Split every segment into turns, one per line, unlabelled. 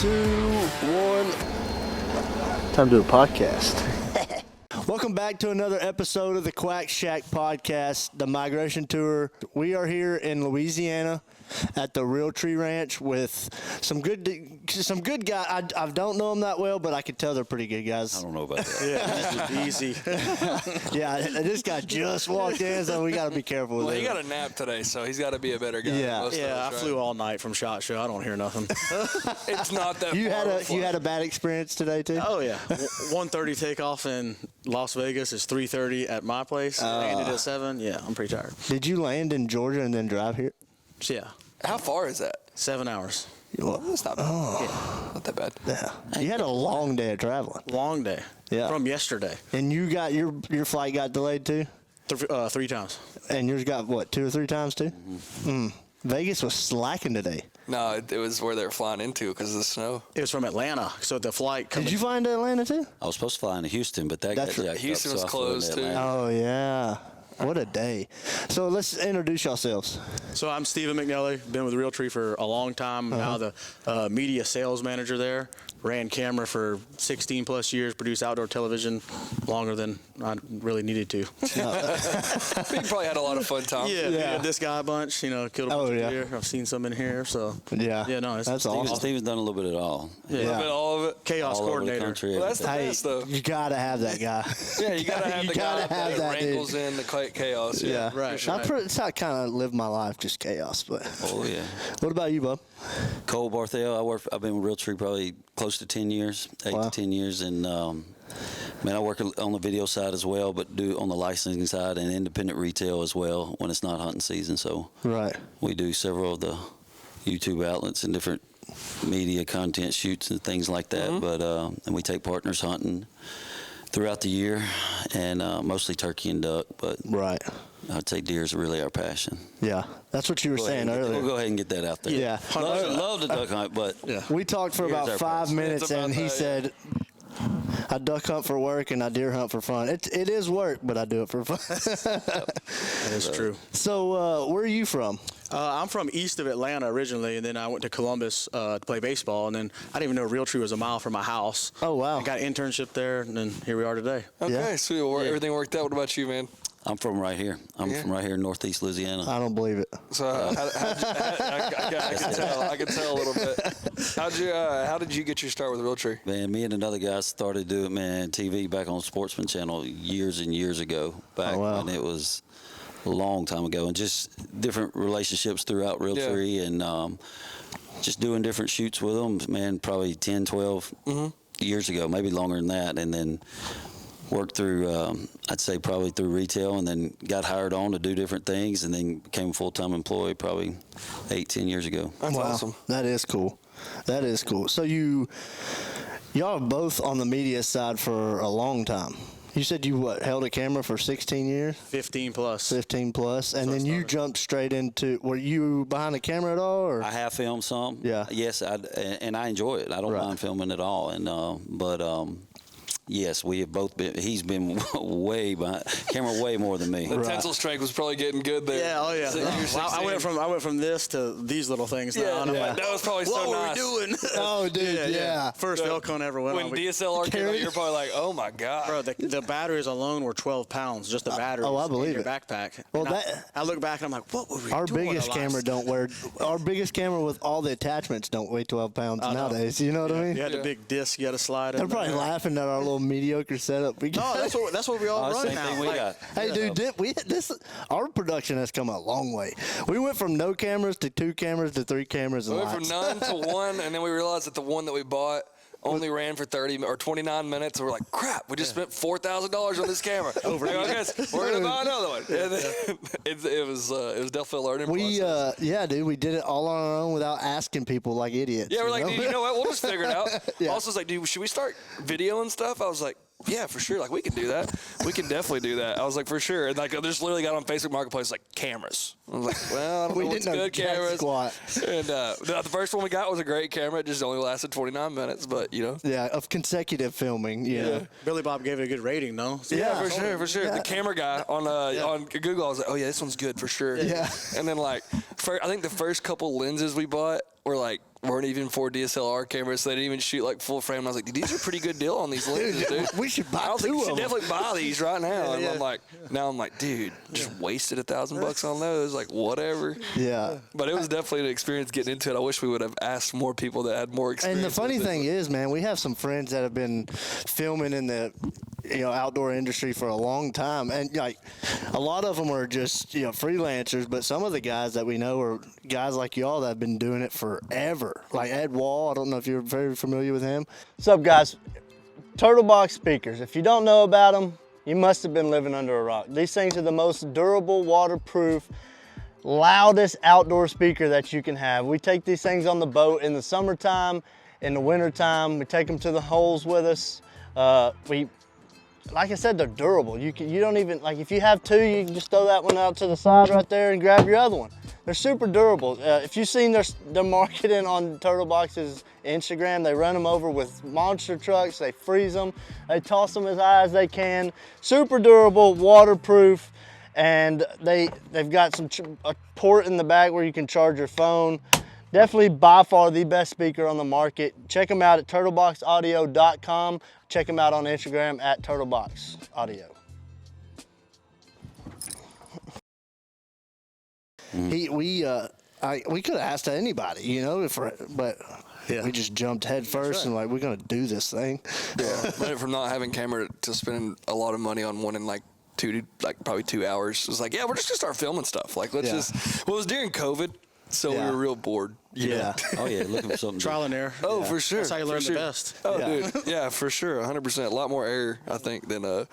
2, 1. Time to do a podcast. Welcome back to another episode of the Quack Shack Podcast, the Migration Tour. We are here in Louisiana at the Realtree Ranch with some good guys. I don't know them that well, but I can tell they're pretty good guys.
I don't know about that.
Yeah, this is easy.
Yeah, this guy just walked in, so we got to be careful with
Well,
him.
he got a nap today, so he's got to be a better guy.
Yeah.
Than most of
Yeah,
us,
I flew all night from SHOT Show. I don't hear nothing.
It's not that.
You
far
had a bad experience today too?
Oh, yeah. 1:30 takeoff in Las Vegas is 3:30 at my place. Landed at 7. Yeah, I'm pretty tired.
Did you land in Georgia and then drive here?
So, yeah,
How far is that?
7 hours.
That's not bad. Not that bad.
Yeah. You had a long day of traveling.
Long day.
Yeah.
From yesterday.
And you got your flight got delayed too?
3 times.
And yours got what, 2 or 3 times too? Vegas was slacking today.
No, it was where they were flying into because of the snow.
It was from Atlanta, so the flight coming.
Did you fly into Atlanta too?
I was supposed to fly into Houston, but that
That's
got
right.
jacked
Houston
up,
was
so I flew into
closed, too.
Atlanta.
Oh yeah. What a day. So let's introduce yourselves.
So I'm Stephen McNally, been with Realtree for a long time. Now the media sales manager there. Ran camera for 16 plus years, produced outdoor television longer than I really needed to.
We probably had a lot of fun times.
Yeah, this guy a bunch, killed a bunch of deer. I've seen some in here, so.
Yeah.
Yeah, no,
That's awesome.
Steven's done a little bit of it all.
A little bit, all of it.
Chaos
All over the
coordinator.
country.
Well, that's the
Hey,
best, though.
you gotta have that guy.
Yeah, you gotta have
You
the
gotta
guy
have
that
that dude.
wrangles in the chaos.
Yeah,
right.
for sure.
That's how I kind of live my life, just chaos. But
Oh, yeah.
what about you, Bub?
Cole Barthel, I've been with Realtree probably close to 10 years, 8
Wow.
to 10 years. And, I work on the video side as well, but do on the licensing side and independent retail as well when it's not hunting season. So
Right.
we do several of the YouTube outlets and different media content shoots and things like that. But and we take partners hunting throughout the year, and mostly turkey and duck. But
Right.
I'd say deer is really our passion.
Yeah. That's what you were saying earlier.
We'll go ahead and get that out there.
Yeah.
Love the duck hunt, but
We talked for
Here's
about
our
5
price.
minutes,
It's about
and he
that,
said, I duck hunt for work and I deer hunt for fun. It is work, but I do it for fun.
That is true.
So where are you from?
I'm from east of Atlanta originally, and then I went to Columbus to play baseball, and then I didn't even know Realtree was a mile from my house.
Oh, wow.
I got an internship there, and then here we are today.
Okay,
Yeah.
sweet. Well, everything worked out. What about you, man?
I'm from right here. I'm from right here in Northeast Louisiana.
I don't believe it.
So I can tell a little bit. How did you get your start with Realtree?
Man, me and another guy started doing TV back on Sportsman Channel years and years ago. Back when it was a long time ago, and just different relationships throughout Realtree, and just doing different shoots with them. Man, probably 10, 12 years ago, maybe longer than that, and then worked through, I'd say probably through retail, and then got hired on to do different things, and then became a full-time employee probably 8, 10 years ago.
That's awesome.
That is cool. That is cool. So y'all are both on the media side for a long time. You said you held a camera for 16 years?
15 plus.
15 plus, and then you jumped straight into. Were you behind the camera at all, or?
I have filmed some.
Yeah.
Yes, and I enjoy it. I don't mind filming at all. And yes, we have both been. He's been way behind camera, way more than me.
The tensile strength was probably getting good there.
Yeah, oh yeah.
So you're
I went from this to these little things now. And I'm like,
that was probably
what
so
were
nice.
we doing?
Oh, dude, yeah.
First elk hunt ever went
When
on.
DSLR came out, you're probably like, oh my god.
Bro, the batteries alone were 12 pounds, just the batteries
I believe
in your
it.
backpack.
Well,
And
that-
I look back and I'm like, what were we
Our
doing?
biggest camera don't weigh. Our biggest camera with all the attachments don't weigh 12 pounds nowadays. You know what I mean?
You had the big disc you had to slide in.
They're probably laughing at our little mediocre setup. We
No, that's what we all run
Same
now.
thing we
Like,
got.
Hey, dude, our production has come a long way. We went from no cameras to 2 cameras to 3 cameras.
We
And
went from
lights.
none to one, and then we realized that the one that we bought only ran for 30 or 29 minutes. And we're like, crap, we just spent $4,000 on this camera. We're gonna buy another one. And then it was definitely a learning process.
Dude, we did it all on our own without asking people like idiots.
Yeah, we're like,
know?
dude, you know what? We'll just figure it out.
Yeah.
Also, was like, dude, should we start video and stuff? I was like, yeah, for sure. Like, we can do that. We can definitely do that. I was like, for sure. And like, I just literally got on Facebook Marketplace, like, cameras. I was like, well, I don't
We
know what's
didn't know
good
jack
cameras.
squat.
And the first one we got was a great camera. It just only lasted 29 minutes, but you know.
Yeah, of consecutive filming. Yeah.
Billy Bob gave it a good rating, though. So
Yeah, for sure.
Yeah.
The camera guy on Google, I was like, oh yeah, this one's good for sure.
Yeah.
And then like, I think the first couple lenses we bought were like weren't even for DSLR cameras, so they didn't even shoot like full frame. And I was like, dude, these are a pretty good deal on these lenses, dude.
We should buy
I was like,
two
you
of
should
them.
definitely buy these right now. And I'm like, dude, just wasted $1,000 on those. Like, whatever.
Yeah.
But it was definitely an experience getting into it. I wish we would have asked more people that had more experience.
And the funny
with it.
thing is, man, we have some friends that have been filming in the outdoor industry for a long time, and like a lot of them are just freelancers, but some of the guys that we know are guys like y'all that have been doing it forever. Like Ed Wall, I don't know if you're very familiar with him. What's up, guys? Turtle Box speakers. If you don't know about them, you must have been living under a rock. These things are the most durable, waterproof, loudest outdoor speaker that you can have. We take these things on the boat in the summertime, in the wintertime. We take them to the holes with us. Like I said, they're durable. You don't even, like if you have two, you can just throw that one out to the side right there and grab your other one. They're super durable. If you've seen their marketing on Turtle Box's Instagram, they run them over with monster trucks, they freeze them, they toss them as high as they can. Super durable, waterproof, and they've got a port in the back where you can charge your phone. Definitely by far the best speaker on the market. Check them out at turtleboxaudio.com. Check them out on Instagram at turtleboxaudio. We could have asked anybody, but we just jumped head first and we're gonna do this thing.
Yeah, went from not having camera to spending a lot of money on one in probably 2 hours. It was like, yeah, we're just gonna start filming stuff. Like, let's just. Well, it was during COVID, so we were real bored.
Yeah.
Oh yeah, looking for something.
Trial and error.
Oh, for sure.
That's how you learn
for
the
sure.
best.
Oh, dude. Yeah, for sure. 100%. A lot more error, I think, than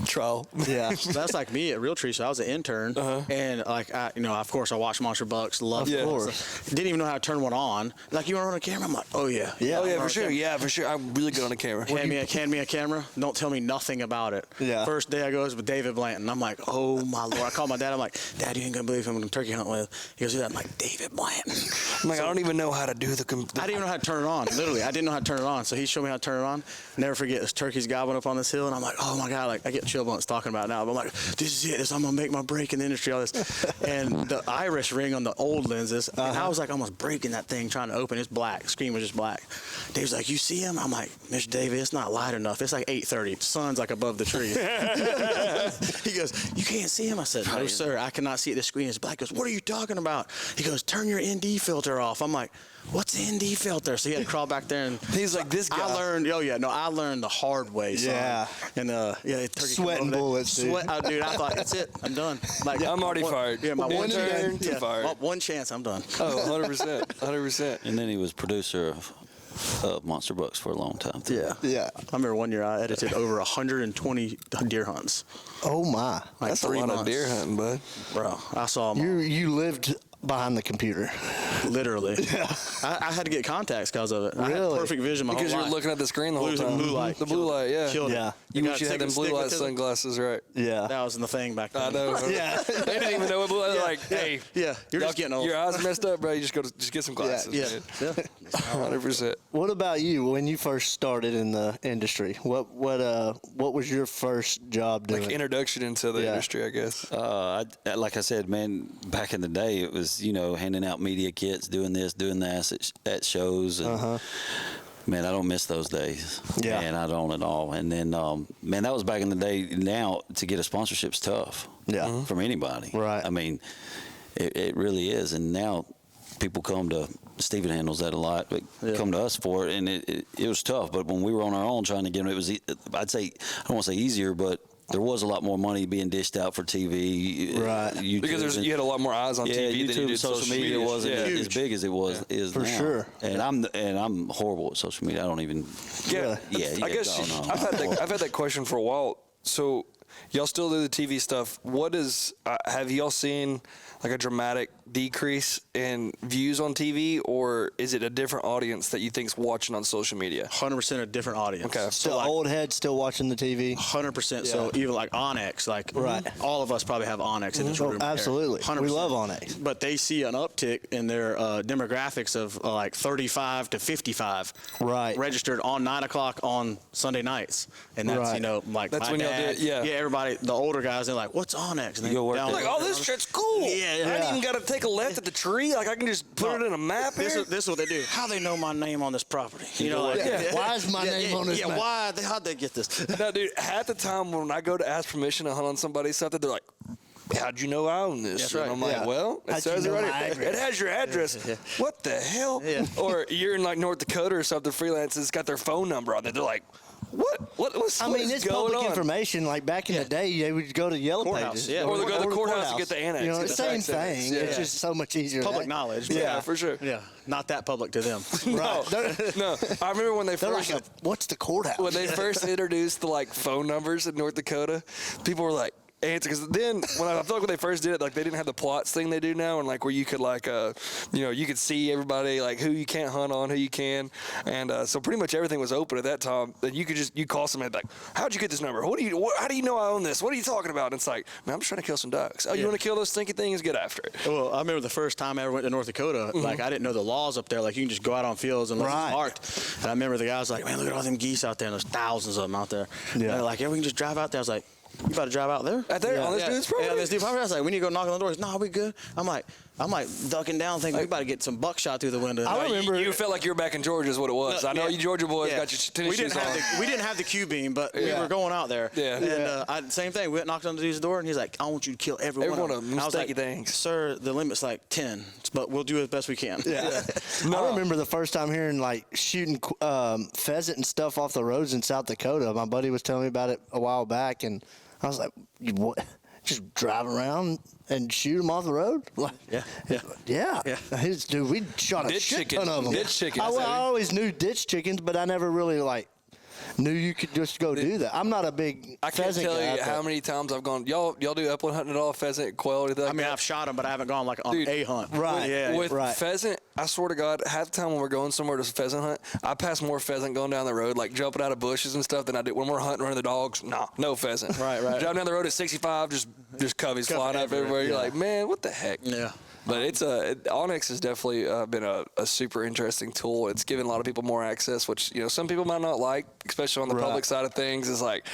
trial.
Yeah.
That's like me at Realtree. So I was an intern, and of course, I watched Monster Bucks. Loved it.
Of course.
Didn't even know how to turn one on. Like, you want to run a camera? I'm like, oh yeah.
Yeah.
Oh, yeah, for sure. Yeah, for sure. I'm really good on the camera.
Hand me a camera. Don't tell me nothing about it.
Yeah.
First day I goes with David Blanton. I'm like, oh my Lord. I called my dad. I'm like, Dad, you ain't gonna believe who I'm gonna turkey hunt with. He goes, yeah. I'm like, David Blanton.
I'm like, I don't even know how to do the
I didn't even know how to turn it on. Literally, I didn't know how to turn it on. So he showed me how to turn it on. Never forget, this turkey's gobbling up on this hill, and I'm like, oh my God, like I get chill bumps talking about it now. But I'm like, this is it. I'm gonna make my break in the industry. All this, and the iris ring on the old lenses. And I was like almost breaking that thing trying to open. It's black. The screen was just black. Dave's like, you see him? I'm like, Mr. David, it's not light enough. It's like 8:30. The sun's like above the tree. He goes, you can't see him. I said, no, sir, I cannot see it. The screen is black. He goes, what are you talking about? He goes, turn your ND filter off. I'm like, what's the ND filter? So he had to crawl back there, and
he's like, this guy.
I learned the hard way. Son.
Yeah.
And turkey
sweating bullets, dude.
Dude, I thought that's it. I'm done. Like
I'm already fired.
Yeah, my one
turn
chance.
to fired.
One chance, I'm done.
Oh, 100%. 100%.
And then he was producer of Monster Bucks for a long time. Too.
Yeah.
Yeah.
I remember one year I edited over 120 deer hunts.
Oh my.
Like
That's
3
a lot
months.
of deer hunting, bud.
Bro, I saw them
You lived behind the computer.
literally. Yeah. I had to get contacts because of it. I had
Really?
perfect vision my
Because
whole
you're
life.
looking at the screen the whole time.
Blue light.
The blue light, yeah.
Killed
Yeah.
it.
You
gotta
wish you had
take
them
a
blue
stick
light
with it.
sunglasses, right?
Yeah.
That was the thing back then.
I know.
Yeah.
They didn't even know what blue light. They're like, hey,
Yeah, you're just getting old.
Your eyes messed up, bro. You just get some glasses.
Yeah.
man. 100%.
What about you when you first started in the industry? What was your first job doing?
Like introduction into the industry, I guess.
Like I said, man, back in the day, it was, handing out media kits, doing this, doing that at shows. And, man, I don't miss those days.
Yeah.
Man, I don't at all. And then, man, that was back in the day. Now, to get a sponsorship's tough.
Yeah.
From anybody.
Right.
I mean, it really is. And now people come to, Steven handles that a lot, but come to us for it. And it was tough. But when we were on our own trying to get them, it was, I'd say, I don't want to say easier, but there was a lot more money being dished out for TV.
Right.
Because you had a lot more eyes on TV
YouTube
than you did
social media wasn't as big as it is
For
now.
sure.
And I'm horrible at social media. I don't even.
Yeah.
Yeah.
I guess I've had that question for a while. So y'all still do the TV stuff. What is have y'all seen like a dramatic decrease in views on TV, or is it a different audience that you think's watching on social media?
100% a different audience.
Okay.
Still old heads still watching the TV.
100%. So even like Onyx,
Right.
all of us probably have Onyx in this room. here.
Absolutely.
100%.
We love Onyx.
But they see an uptick in their demographics of like 35 to 55.
Right.
Registered on 9 o'clock on Sunday nights. And that's,
Right.
Like
That's
my
when y'all
dad.
do it, yeah.
everybody, the older guys, they're like, "What's Onyx?" And they
go work
down
there.
Like, oh, this shit's cool.
Yeah.
I ain't even got to take a left at the tree. Like, I can just put it in a map here.
This is what they do. How they know my name on this property? You know, like,
Why is my name on this map?
Why? How'd they get this?
No, dude, half the time when I go to ask permission to hunt on somebody's something, they're like, how'd you know I own this?
That's
and
right.
I'm like, well, it
How'd
says
you
it
know
right
my
here.
address?
It has your address. What the hell? Or you're in like North Dakota or something, freelance, it's got their phone number on it. They're like, what's
I mean, it's
going
public
on?
information. Like back in the day, they would go to Yellow
Courthouse,
Pages.
yeah.
Or they go to the
the
courthouse and get the annex.
You know,
Get
it's
the
the same
tax annex.
thing.
Yeah.
It's just so much easier.
Public knowledge.
Yeah, for sure.
Yeah, not that public to them.
No, no. I remember when they
They're
first
like, what's the courthouse?
when they first introduced the like phone numbers in North Dakota, people were like, answer, because then I feel like when they first did it, like they didn't have the plots thing they do now, and like where you could like you could see everybody, like who you can't hunt on, who you can, and so pretty much everything was open at that time. And you could you call somebody like, how'd you get this number? How do you know I own this? What are you talking about? And it's like, man, I'm just trying to kill some ducks. Oh, you want to kill those stinky things? Get after it.
Well, I remember the first time I ever went to North Dakota, like I didn't know the laws up there. Like you can just go out on fields and look marked. And I remember the guy was like, man, look at all them geese out there, and there's thousands of them out there. Yeah. And they're like, yeah, we can just drive out there. I was like, you about to drive out there?
Out there on this dude's property?
Yeah, this dude's property. I was like, we need to go knock on the door. He's, no, we good. I'm like ducking down, thinking we about to get some buckshot through the window.
I remember
you felt like you were back in Georgia is what it was. I know you Georgia boys got your tennis shoes on.
We didn't have the Q-beam, but we were going out there.
Yeah.
And same thing. We went knocked on the dude's door, and he's like, I want you to kill every one of them.
I was like,
like,
things.
sir, the limit's like 10, but we'll do as best we can.
Yeah. I remember the first time hearing like shooting pheasant and stuff off the roads in South Dakota. My buddy was telling me about it a while back, and I was like, what? Just drive around and shoot them off the road? Like, yeah. Dude, we shot a shit ton of them.
Ditch chickens.
I always knew ditch chickens, but I never really like knew you could just go do that. I'm not a big
I can't
pheasant
tell
guy.
you how many times I've gone. Y'all do upland hunting at all? Pheasant, quail, anything?
I mean, I've shot them, but I haven't gone like on a hunt.
Right.
With pheasant, I swear to God, half the time when we're going somewhere to pheasant hunt, I pass more pheasant going down the road, like jumping out of bushes and stuff, than I do when we're hunting running the dogs. Nah, no pheasant.
Right.
Driving down the road at 65, just coveys flying up everywhere. You're like, man, what the heck?
Yeah.
But it's Onyx has definitely been a super interesting tool. It's given a lot of people more access, which some people might not like, especially on the public side of things. Is like,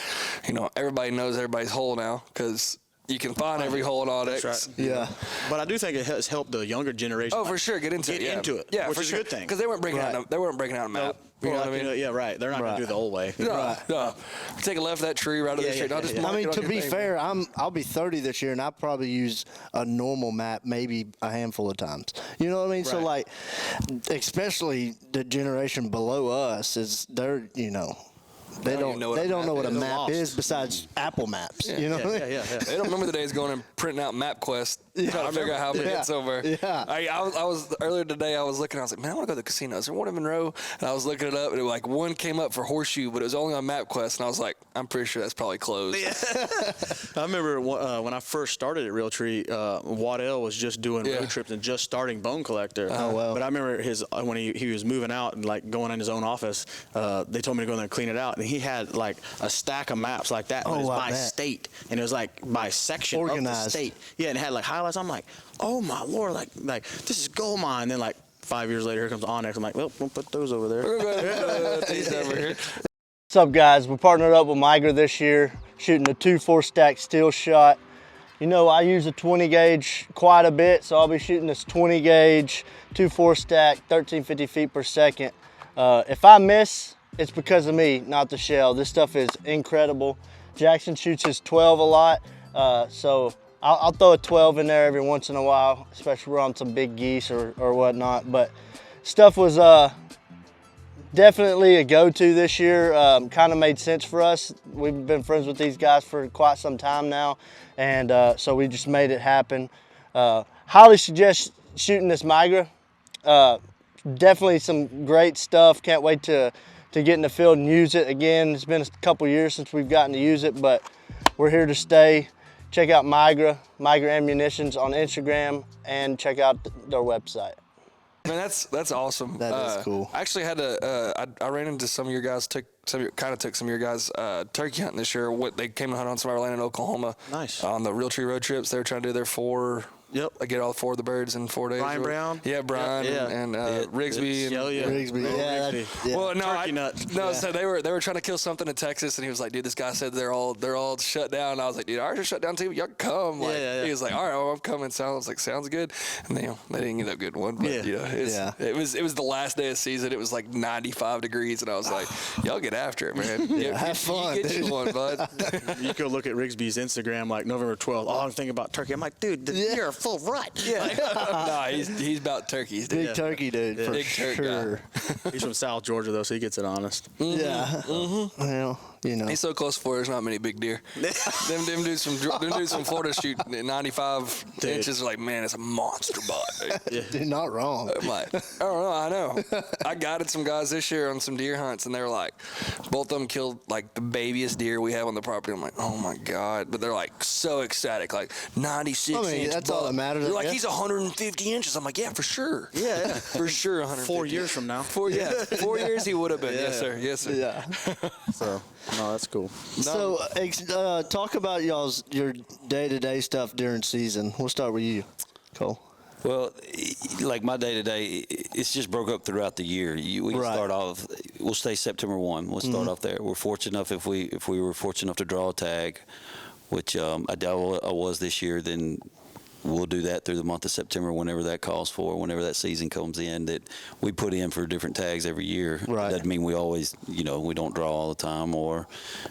everybody knows everybody's hole now because you can find every hole in Onyx.
That's right.
Yeah.
But I do think it has helped the younger generation.
Oh, for sure, get into it. Yeah,
which
for
is
sure.
a good thing.
Because they weren't breaking out. They weren't breaking out a map. You know what I mean?
Yeah, right. They're not going to do the old way.
No. Take a left of that tree right of the street.
I mean, to be fair, I'll be 30 this year, and I probably use a normal map maybe a handful of times. You know what I mean? So like, especially the generation below us they're They don't know what a map is besides Apple Maps. You know what I mean?
They don't remember the days going and printing out MapQuest, trying to figure out how to get somewhere.
Yeah.
I was earlier today. I was looking. I was like, man, I want to go to the casino. Is there one in Monroe? And I was looking it up, and one came up for Horseshoe, but it was only on MapQuest. And I was like, I'm pretty sure that's probably closed.
I remember when I first started at Realtree, Waddell was just doing road trips and just starting Bone Collector.
Oh wow!
But I remember when he was moving out and like going in his own office, they told me to go in there and clean it out, and he had like a stack of maps like that, but it was by state, and it was like by section
organized
of the state. Yeah, and it had like highlights. I'm like, oh my Lord, like this is gold mine. And then like 5 years later, here comes Onyx. I'm like, well, we'll put those over there.
What's up, guys? We partnered up with Migra this year, shooting a 2-4 stack steel shot. I use a 20 gauge quite a bit, so I'll be shooting this 20 gauge 2-4 stack, 1350 feet per second. If I miss, it's because of me, not the shell. This stuff is incredible. Jackson shoots his 12 a lot, so I'll throw a 12 in there every once in a while, especially we're on some big geese or whatnot. But stuff was definitely a go-to this year. Kind of made sense for us. We've been friends with these guys for quite some time now, and so we just made it happen. Highly suggest shooting this Migra. Definitely some great stuff. Can't wait to get in the field and use it again. It's been a couple years since we've gotten to use it, but we're here to stay. Check out Migra Ammunitions on Instagram, and check out their website.
Man, that's awesome.
That is cool.
I actually had I ran into some of your guys, took some of your guys turkey hunting this year. They came to hunt on some of our land in Oklahoma.
Nice.
On the Realtree road trips, they were trying to do their 4
Yep.
I get all 4 of the birds in 4 days.
Brian Brown?
Yeah, Brian and Rigsby. And,
Rigsby. Yeah,
Rigsby.
Well, no,
Turkey nuts.
No, so they were trying to kill something in Texas, and he was like, dude, this guy said they're all shut down. And I was like, dude, ours are shut down too. Y'all come. Like, he was like, all right, well, I'm coming. So I was like, sounds good. And they didn't get a good one. But, it was the last day of season. It was like 95 degrees, and I was like, y'all get after it, man.
Have fun,
you get
dude.
you one, bud.
You go look at Rigsby's Instagram, like November 12th. Oh, I'm thinking about turkey. I'm like, dude, you're a full rut.
Yeah. Nah, he's about turkeys. Dude.
Big turkey, dude, for
Big turkey
sure.
He's from South Georgia, though, so he gets it honest.
Yeah. Well,
He's so close to Florida, there's not many big deer. them dudes from Florida shoot 95 inches. Are like, man, it's a monster buck.
Dude, not wrong.
I'm like, I don't know, I know. I guided some guys this year on some deer hunts, and they were like, both of them killed like the babiest deer we have on the property. I'm like, oh my God. But they're like so ecstatic, like 96 inch
that's
buck.
all that matters.
They're like, he's 150 inches. I'm like, yeah, for sure.
Yeah.
For sure, 150.
4 years from now.
4 years he would have been. Yes, sir. Yes, sir.
Yeah.
So, no, that's cool.
So, talk about your day-to-day stuff during season. We'll start with you, Cole.
Well, like my day-to-day, it's just broke up throughout the year. We can start off, we'll stay September 1. We'll start off there. We're fortunate enough, if we were fortunate enough to draw a tag, which I doubt I was this year, then we'll do that through the month of September whenever that calls for, whenever that season comes in, that we put in for different tags every year.
Right.
Doesn't mean we always, we don't draw all the time, or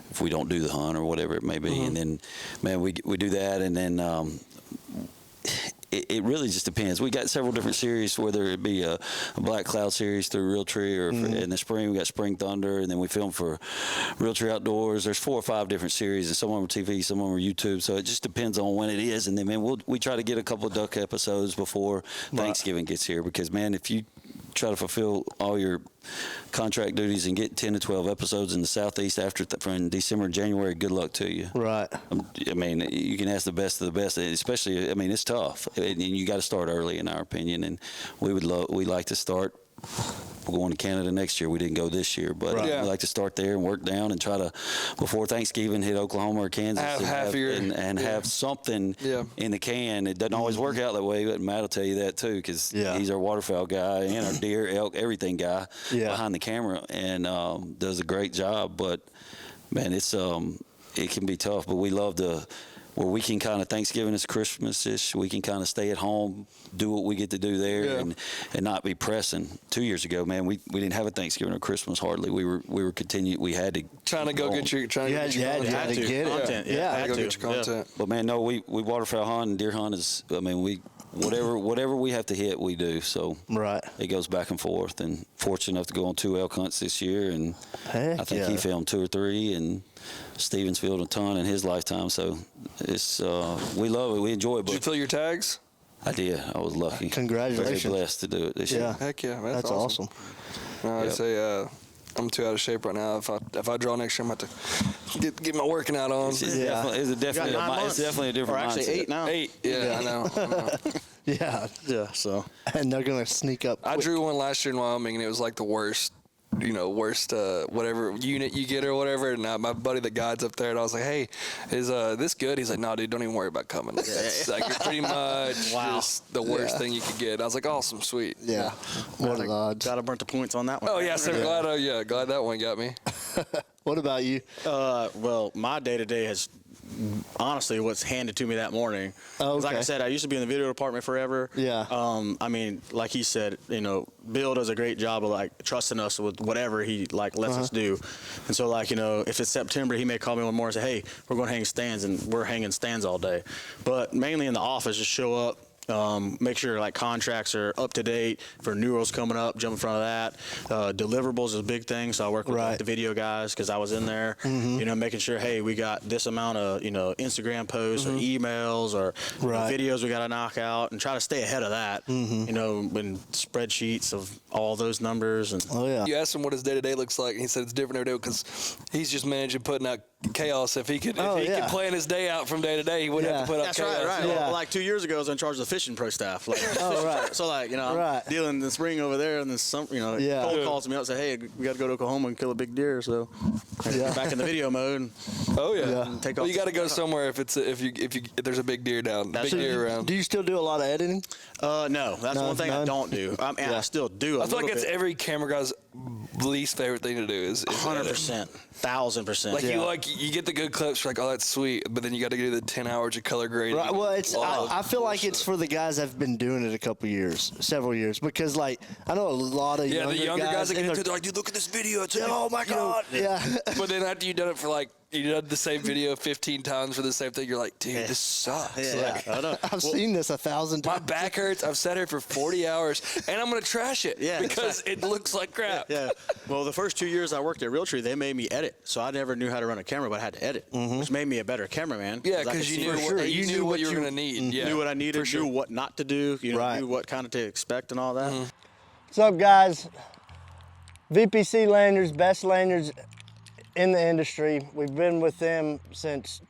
if we don't do the hunt or whatever it may be. And then, man, we do that, and then it really just depends. We got several different series, whether it be a Black Cloud series through Realtree, or in the spring we got Spring Thunder, and then we film for Realtree Outdoors. There's 4 or 5 different series, and some of them are TV, some of them are YouTube. So it just depends on when it is. And then, man, we try to get a couple of duck episodes before Thanksgiving gets here, because, man, if you try to fulfill all your contract duties and get 10 to 12 episodes in the Southeast from December and January, good luck to you.
Right.
I mean, you can ask the best of the best, especially, I mean, it's tough, and you got to start early, in our opinion, and we like to start. We're going to Canada next year. We didn't go this year, but we like to start there and work down and try to, before Thanksgiving, hit Oklahoma or Kansas have something in the can. It doesn't always work out that way, but Matt will tell you that too, because he's our waterfowl guy and our deer, elk, everything guy behind the camera, and does a great job. But man, it can be tough. But we love where we can kind of, Thanksgiving is Christmas-ish, we can kind of stay at home, do what we get to do there, and not be pressing. 2 years ago, man, we didn't have a Thanksgiving or Christmas hardly. We were continuing. We had to
trying to go get your content.
You had to get it.
Content.
Go get your content.
But man, no, we waterfowl hunt and deer hunt is. I mean, whatever we have to hit, we do. So it goes back and forth. And fortunate enough to go on 2 elk hunts this year, and I think he filmed 2 or 3, and Steven's filmed a ton in his lifetime. So it's we love it, we enjoy it. But
did you fill your tags?
I did. I was lucky.
Congratulations.
Very blessed to do it this year.
Heck
yeah, man,
that's awesome.
I say I'm too out of shape right now. If I draw next year, I'm going to have to get my working out on.
It's definitely a different
or actually
mindset.
8 now.
8. Yeah, I know.
Yeah.
So.
And they're going to sneak up quick.
I drew one last year in Wyoming, and it was like the worst whatever unit you get or whatever. And my buddy that guides up there, and I was like, hey, is this good? He's like, no, dude, don't even worry about coming. It's like pretty much just the worst thing you could get. I was like, awesome, sweet.
Yeah. What an odds.
Gotta burn the points on that one.
Oh, yeah, sir. Glad that one got me.
What about you?
Well, my day-to-day has honestly what's handed to me that morning.
Oh, okay.
Like I said, I used to be in the video department forever.
Yeah.
I mean, like he said, Bill does a great job of like trusting us with whatever he lets us do. And so like, if it's September, he may call me one morning and say, hey, we're going to hang stands, and we're hanging stands all day. But mainly in the office, just show up, make sure like contracts are up to date for new rules coming up, jump in front of that. Deliverables is a big thing, so I work with like, the video guys because I was in there, making sure, hey, we got this amount of Instagram posts or emails or videos we got to knock out, and try to stay ahead of that. When spreadsheets of all those numbers. And
you asked him what his day to day looks like, and he said it's different every day because he's just managing putting out chaos. If he could plan his day out from day to day, he wouldn't have to put up
That's
chaos.
right.
Yeah.
Well, like 2 years ago, I was in charge of the fishing pro staff. Like,
right.
So like, I'm dealing the spring over there, and then some, Cole calls me up and say, hey, we got to go to Oklahoma and kill a big deer. So back in the video mode. And,
Oh yeah.
and take
Well,
off.
you got to go somewhere if there's a big deer around.
Do you still do a lot of editing?
No, that's one thing I don't do. I still do.
I feel like it's every camera guy's least favorite thing to do is
100%, 1,000%.
Like you get the good clips, you're like, oh, that's sweet, but then you got to do the 10 hours of color grading.
Right. Well, I feel like it's for the guys that have been doing it several years, because like I know a lot of
the younger guys that get into it, they're like, dude, look at this video.
Oh my god. Yeah.
But then after you've done it for you done the same video 15 times for the same thing, you're like, dude, this sucks.
Yeah. I know.
I've seen this 1,000 times.
My back hurts. I've sat here for 40 hours, and I'm going to trash it because it looks like crap.
Yeah. Well, the first 2 years I worked at Realtree, they made me edit. So I never knew how to run a camera, but I had to edit, which made me a better cameraman.
Yeah, because you knew what you were going to need. Yeah.
Knew what I needed, knew what not to do, knew what kind of to expect and all that.
What's up, guys? VPC lanyards, best lanyards in the industry. We've been with them since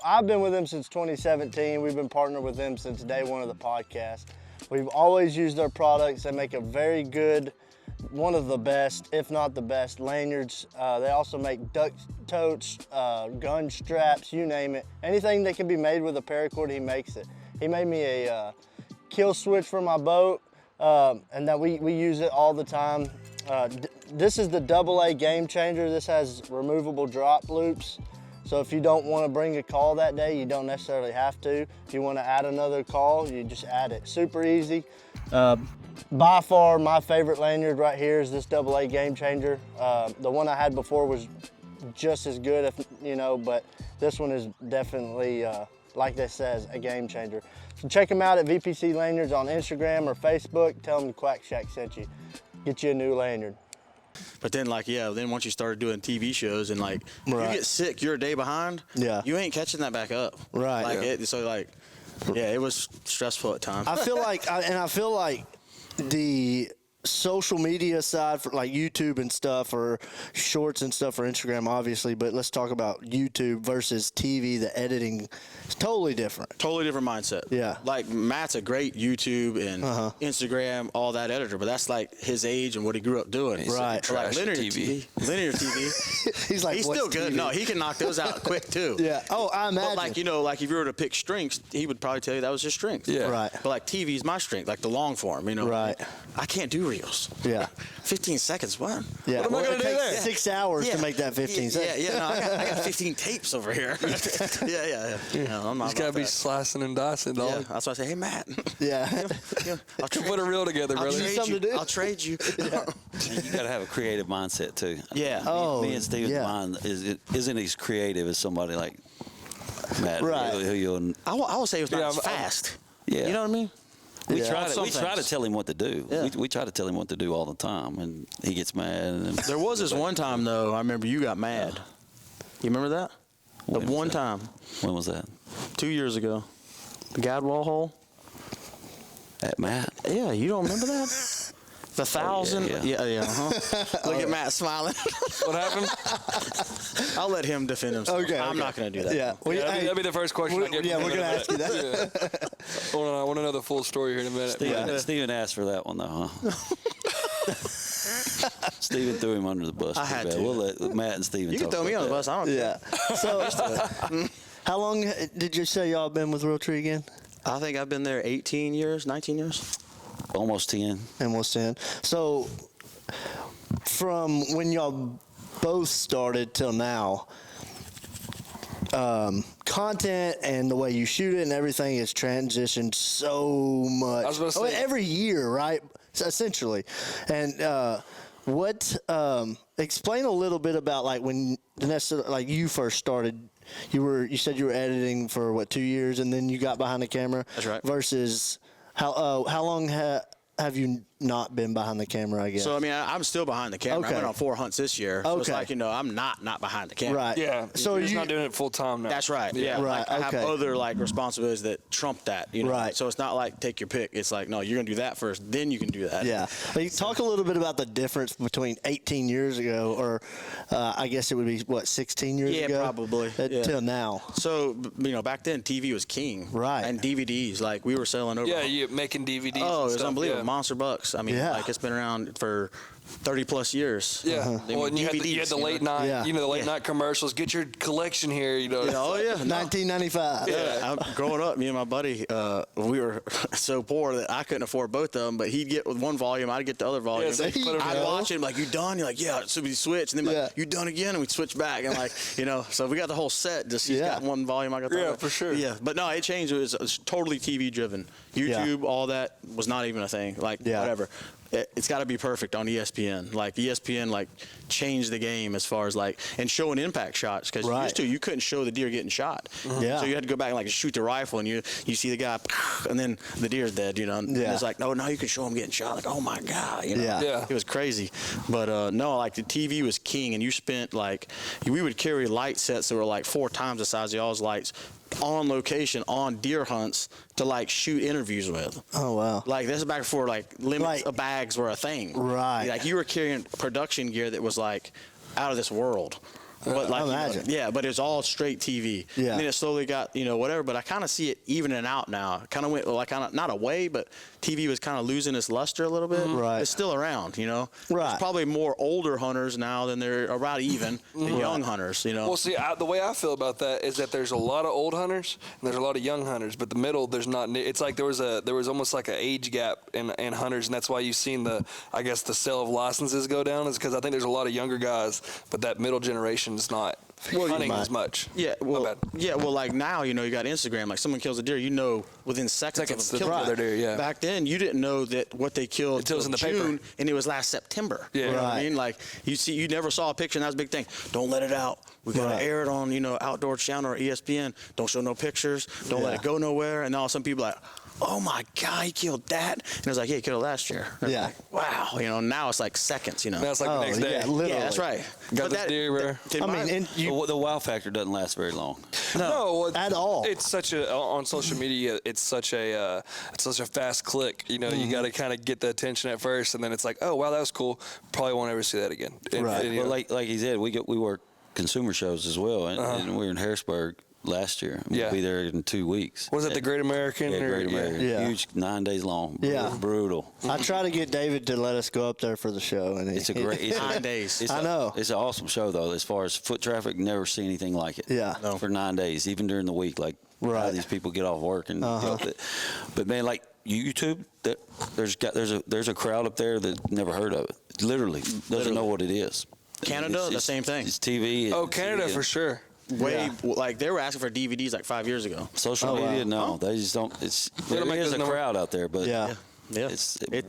I've been with them since 2017. We've been partnered with them since day one of the podcast. We've always used their products. They make a very good, one of the best, if not the best, lanyards. They also make duck totes, gun straps, you name it. Anything that can be made with a paracord, he makes it. He made me a kill switch for my boat, and that we use it all the time. This is the AA Game Changer. This has removable drop loops. So if you don't want to bring a call that day, you don't necessarily have to. If you want to add another call, you just add it. Super easy. By far, my favorite lanyard right here is this AA Game Changer. The one I had before was just as good, but this one is definitely, like they says, a game changer. So check them out at VPC Lanyards on Instagram or Facebook. Tell them Quack Shack sent you. Get you a new lanyard.
But then, then once you started doing TV shows and if you get sick, you're a day behind.
Yeah.
You ain't catching that back up.
Right.
It was stressful at times.
I feel like the social media side for YouTube and stuff, or shorts and stuff, or Instagram obviously, but let's talk about YouTube versus TV. The editing is totally different.
Totally different mindset.
Yeah.
Matt's a great YouTube and Instagram, all that editor, but that's his age and what he grew up doing.
Right.
Linear TV.
He's like,
he's still good. TV? No, he can knock those out quick too.
Yeah. Oh, I imagine.
But if you were to pick strengths, he would probably tell you that was his strength.
Yeah. Right.
But TV's my strength, the long form.
Right.
I can't do reels.
Yeah.
15 seconds. What?
Yeah.
What am I going to do there?
6 hours to make that 15 seconds.
Yeah. No, I got 15 tapes over here. Yeah. I'm not.
He's got to be slicing and dicing, dog.
Yeah. That's why I say, hey, Matt.
Yeah.
I'll
put a reel together, brother.
I'll trade you.
You got to have a creative mindset too.
Yeah.
Me and Steven's mind isn't as creative as somebody like Matt.
Right.
I will say it's not as fast.
Yeah.
You know what I mean?
We try to tell him what to do.
Yeah.
We try to tell him what to do all the time, and he gets mad.
There was this one time, though, I remember you got mad. You remember that? The one time.
When was that?
2 years ago. The Gadwall hole.
At Matt?
Yeah, you don't remember that? The 1,000. Yeah. Look at Matt smiling.
What happened?
I'll let him defend himself.
Okay.
I'm not going to do that.
Yeah.
That'd be the first question I get.
Yeah, we're going to ask you that.
I want to know the full story here in a minute.
Steven asked for that one, though, huh? Steven threw him under the bus.
I had to.
We'll let Matt and Steven
You
talk
can throw me on the bus. I don't care.
Yeah. So, how long did you say y'all been with Realtree again?
I think I've been there 18 years, 19 years.
Almost 10.
Almost 10. So, from when y'all both started till now, content and the way you shoot it and everything has transitioned so much.
I was about to say,
every year, right? Essentially. And explain a little bit about when you first started. You said you were editing for 2 years, and then you got behind the camera.
That's right.
Versus how long have you not been behind the camera, I guess.
So, I mean, I'm still behind the camera.
Okay.
I went on 4 hunts this year. So it's
Okay.
like, I'm not behind the camera.
Right.
Yeah.
So
you're just
you-
not doing it full time now.
That's right. Yeah.
Right,
Like, I have
okay.
other like responsibilities that trump that.
Right.
So it's not like take your pick. It's like, no, you're gonna do that first, then you can do that.
Yeah. Like, talk a little bit about the difference between 18 years ago, or I guess it would be, 16 years
Yeah,
ago?
probably. Yeah.
Till now.
So back then TV was king.
Right.
And DVDs, like we were selling over.
Yeah, you making DVDs.
Oh, it
and
was
stuff,
unbelievable.
yeah.
Monster bucks. I mean,
Yeah.
like it's been around for 30 plus years.
Yeah.
Uh-huh.
I
Well,
mean,
and you had
DVDs,
the late night,
Yeah.
the late night commercials. Get your collection here,
Oh yeah.
1995.
Yeah, growing up, me and my buddy, we were so poor that I couldn't afford both of them. But he'd get with one volume, I'd get the other volume.
Yeah, so you put 'em
I'd
down.
watch it, like, you done? You're like, yeah. So we switch, and then
Yeah.
like, you done again, and we'd switch back, and like, so we got the whole set. Just he's
Yeah.
got one volume, I got the
Yeah,
other.
for sure.
Yeah, but no, it changed. It was totally TV driven. YouTube, all that was not even a thing. Like
Yeah.
whatever. It's got to be perfect on ESPN. Like ESPN, like changed the game as far as like and showing impact shots because
Right.
used to you couldn't show the deer getting shot.
Yeah.
So you had to go back and like shoot the rifle and you see the guy and then the deer's dead. And
Yeah.
it's like no, now you can show him getting shot. Like oh my god.
Yeah.
Yeah.
It was crazy. But no, like the TV was king and you spent like we would carry light sets that were like 4 times the size of y'all's lights on location on deer hunts to like shoot interviews with.
Oh, wow.
Like this is back before like limits
Right.
of bags were a thing.
Right.
Like you were carrying production gear that was like out of this world. But like,
imagine.
yeah, but it's all straight TV.
Yeah.
And then it slowly got, whatever. But I kind of see it evening out now. Kind of went like not away, but TV was kind of losing its luster a little bit.
Right.
It's still around,
Right.
There's probably more older hunters now than there are about even than young hunters,
Well, see, the way I feel about that is that there's a lot of old hunters and there's a lot of young hunters, but the middle there's not. It's like there was almost like an age gap in hunters, and that's why you've seen the sale of licenses go down is because I think there's a lot of younger guys, but that middle generation is not hunting as much.
Yeah,
My
well,
bad.
like now, you got Instagram. Like someone kills a deer, within seconds of them killing
their
it.
deer, yeah.
Back then, you didn't know that what they killed
Until it was in the
June,
paper.
and it was last September.
Yeah.
You know what I
Right.
mean? Like you never saw a picture, and that was a big thing. Don't let it out. We gotta
Right.
air it on, Outdoor Channel or ESPN. Don't show no pictures. Don't let
Yeah.
it go nowhere. And now some people are like, oh my God, he killed that. And it was like, yeah, he killed it last year. And
Yeah.
like, wow. Now it's like seconds.
Now it's like
Oh,
the next day.
yeah, literally.
Yeah, that's right.
Got this deer, bro.
in
I
my-
mean, and you,
The wow factor doesn't last very long.
No,
at all.
It's such a on social media. It's such a fast click. You got to kind of get the attention at first, and then it's like, oh wow, that was cool. Probably won't ever see that again. And,
Right.
and, you
Well,
know,
like he said, we work consumer shows as well, and we were in Harrisburg last year.
Yeah.
We'll be there in 2 weeks.
was it the Great American?
Yeah,
or,
Great American.
Yeah.
Huge, 9 days long.
Yeah.
Brutal.
I try to get David to let us go up there for the show, and
It's a great. It's
9 days.
It's
I know.
It's an awesome show though. As far as foot traffic, never see anything like it.
Yeah.
No.
For 9 days, even during the week, like how
Right.
these people get off work and. But man, like YouTube, there's a crowd up there that never heard of it. Literally doesn't know what it is.
Canada, the
It's-
same thing.
It's TV.
Oh, Canada for sure.
Like they were asking for DVDs like 5 years ago.
Social media, no, they just don't. There
make
is
those
a
number-
crowd out there, but
Yeah.
Yeah.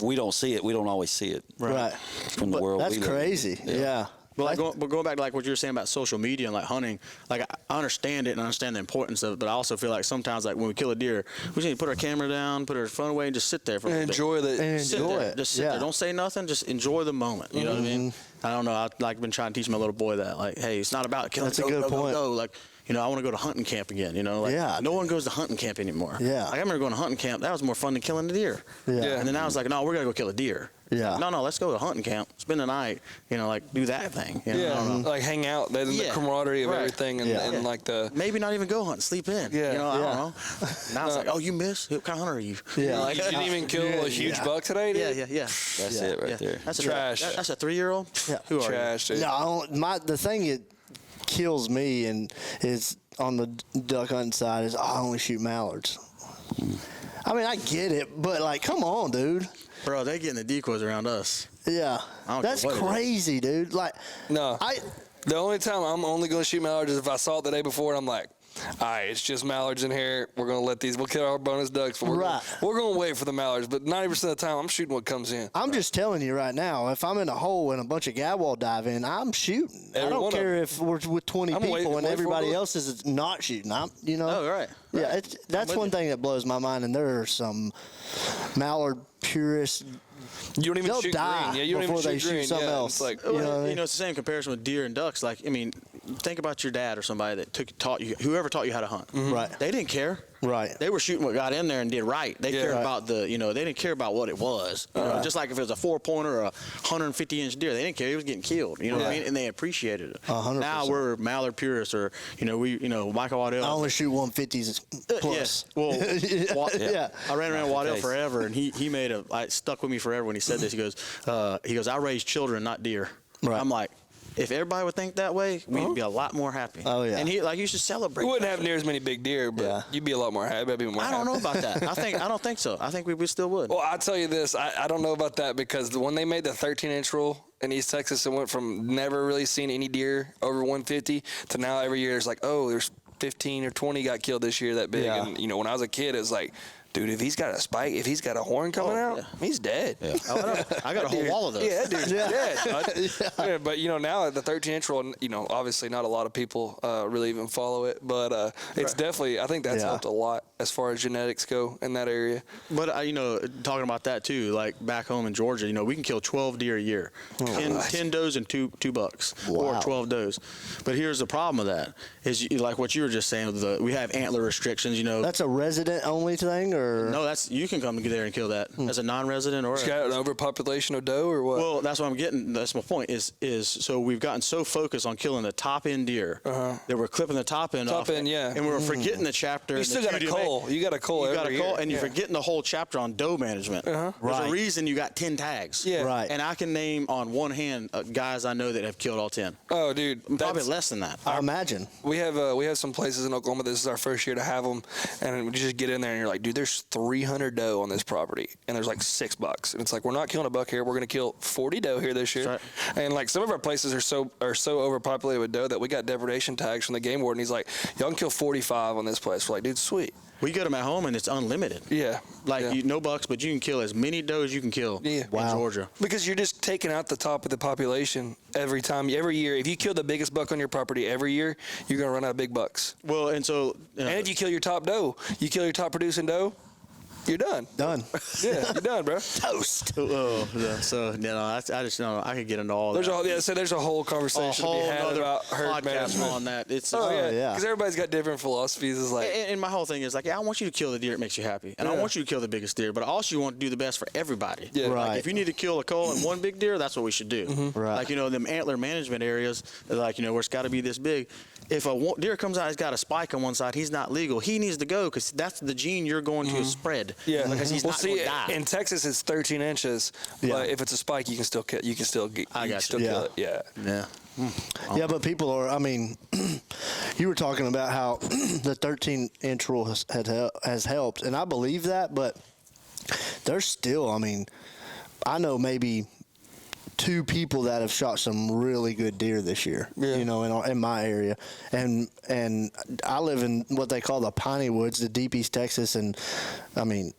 we don't see it. We don't always see it
Right.
from the world.
That's
we live in.
crazy. Yeah.
But going back to like what you were saying about social media and like hunting, like I understand it and I understand the importance of it, but I also feel like sometimes like when we kill a deer, we just need to put our camera down, put our phone away, and just sit there for a
And
little bit.
enjoy the.
And
Sit
enjoy
there.
it.
Just sit
Yeah.
there. Don't say nothing. Just enjoy the moment. You know what I mean? I don't know. I've like been trying to teach my little boy that. Like, hey, it's not about killing.
That's a
go,
good
go,
point.
Go, go. Like, I want to go to hunting camp again. Like,
Yeah.
no one goes to hunting camp anymore.
Yeah.
Like, I remember going to hunting camp. That was more fun than killing the deer.
Yeah.
Yeah.
And then I was like, no, we're gonna go kill a deer.
Yeah.
Like, no, let's go to hunting camp. Spend the night. Like do that thing. I don't know.
Like hang out, the
Yeah.
camaraderie of
Right.
everything, and,
Yeah.
and like the.
Maybe not even go hunt, sleep in.
Yeah.
I don't
Yeah.
know. Now it's like, oh, you missed? What kind of hunter are you?
Yeah.
Like,
You didn't even kill a huge
Yeah.
buck today, dude?
yeah.
That's
Yeah.
it right there.
That's
Trash.
That's a 3-year-old?
Yeah.
Who are
Trash, dude.
No, the thing that kills me and is on the duck hunting side is I only shoot mallards. I mean, I get it, but like, come on, dude.
you? Bro, they getting the decoys around us.
Yeah,
I don't
that's
care what it is.
crazy, dude. Like,
No.
I
The only time I'm only going to shoot mallards is if I saw it the day before and I'm like, all right, it's just mallards in here. We're going to let these, we'll kill our bonus ducks. But we're going to wait for the mallards. But 90% of the time, I'm shooting what comes in.
I'm just telling you right now, if I'm in a hole and a bunch of gadwall dive in, I'm shooting. I
Every
don't
one of
care if we're with 20
I'm
people
waiting
and
for
everybody
it.
else is not shooting.
Oh, right.
Yeah, that's
with
one
you.
thing that blows my mind. And there are some mallard purists
You don't even
they'll
shoot
die
green. Yeah, you don't even
before they
shoot green.
shoot something
yeah,
else.
It's like,
You know what I mean?
It's the same comparison with deer and ducks. Like, I mean, think about your dad or somebody that taught you, whoever taught you how to hunt.
Mm-hmm. Right.
They didn't care.
Right.
They were shooting what got in there and did right. They cared
Right.
about they didn't care about what it was. You know, just like if it was a 4-pointer or a 150-inch deer, they didn't care. He was getting killed. You know what I mean? And they appreciated it.
100%.
Now we're mallard purists, or Michael Waddell.
I only shoot 150s plus.
Yes. Well,
Yeah.
I ran around Waddell
case.
forever, and he made it stuck with me forever when he said this. He goes, I raise children, not deer.
Right.
I'm like, if everybody would think that way, we'd be a lot more happy.
Oh, yeah.
And you should celebrate.
we wouldn't have near as many big deer, but you'd be a lot more happy.
I don't know about that. I don't think so. I think we still would.
Well, I'll tell you this. I don't know about that because when they made the 13-inch rule in East Texas, it went from never really seeing any deer over 150 to now every year it's like, oh, there's 15 or 20 got killed this year that big.
Yeah.
And, when I was a kid, it was like, dude, if he's got a spike, if he's got a horn coming out, he's dead.
Yeah.
I got a whole wall of those.
Yeah, dude's dead. Yeah, but now the 13-inch rule, obviously not a lot of people really even follow it, but it's definitely, I think that's helped a lot as far as genetics go in that area.
But talking about that too, like back home in Georgia, we can kill 12 deer a year, 10 does and two bucks, or 12 does. But here's the problem with that is like what you were just saying. We have antler restrictions.
That's a resident only thing, or
no? You can come there and kill that as a non-resident or.
It's got an overpopulation of doe or what?
Well, that's what I'm getting. That's my point. Is so we've gotten so focused on killing the top end deer that we're clipping the top end off.
Top end, yeah.
And we're forgetting the chapter.
You still got a cull. You got a cull every year.
And you're forgetting the whole chapter on doe management. There's a reason you got 10 tags.
Yeah.
Right.
And I can name on one hand guys I know that have killed all 10.
Oh, dude.
Probably less than that.
I imagine.
We have some places in Oklahoma. This is our first year to have them, and we just get in there and you're like, dude, there's 300 doe on this property, and there's like 6 bucks, and it's like we're not killing a buck here. We're gonna kill 40 doe here this year,
right.
And like some of our places are so overpopulated with doe that we got depredation tags from the game warden. He's like, y'all can kill 45 on this place. We're like, dude, sweet.
We get them at home and it's unlimited.
Yeah.
No bucks, but you can kill as many doe as you can kill in Georgia.
Because you're just taking out the top of the population every year. If you kill the biggest buck on your property every year, you're going to run out of big bucks.
Well, and so.
And if you kill your top doe, you kill your top producing doe, you're done.
Done.
Yeah, you're done, bro.
Toast.
Oh, yeah. So, I just know I could get into all that.
So there's a whole conversation to be had about herd management
on that. It's
yeah.
Because everybody's got different philosophies. It's like,
and my whole thing is like, I want you to kill the deer that makes you happy, and I want you to kill the biggest deer, but I also want to do the best for everybody.
Yeah.
Right.
Like if you need to kill a cull and one big deer, that's what we should do.
Right.
Like them antler management areas, like where it's got to be this big. If a deer comes out, he's got a spike on one side, he's not legal. He needs to go because that's the gene you're going to spread.
yeah.
Because he's not going to die.
In Texas, it's 13 inches.
Yeah.
But if it's a spike, you can still kill. You can still kill it. Yeah.
Yeah.
Yeah, but people are. I mean, you were talking about how the 13-inch rule has helped, and I believe that. But there's still. I mean, I know maybe 2 people that have shot some really good deer this year.
Yeah.
In my area, and I live in what they call the Piney Woods, the deep East Texas, and I mean,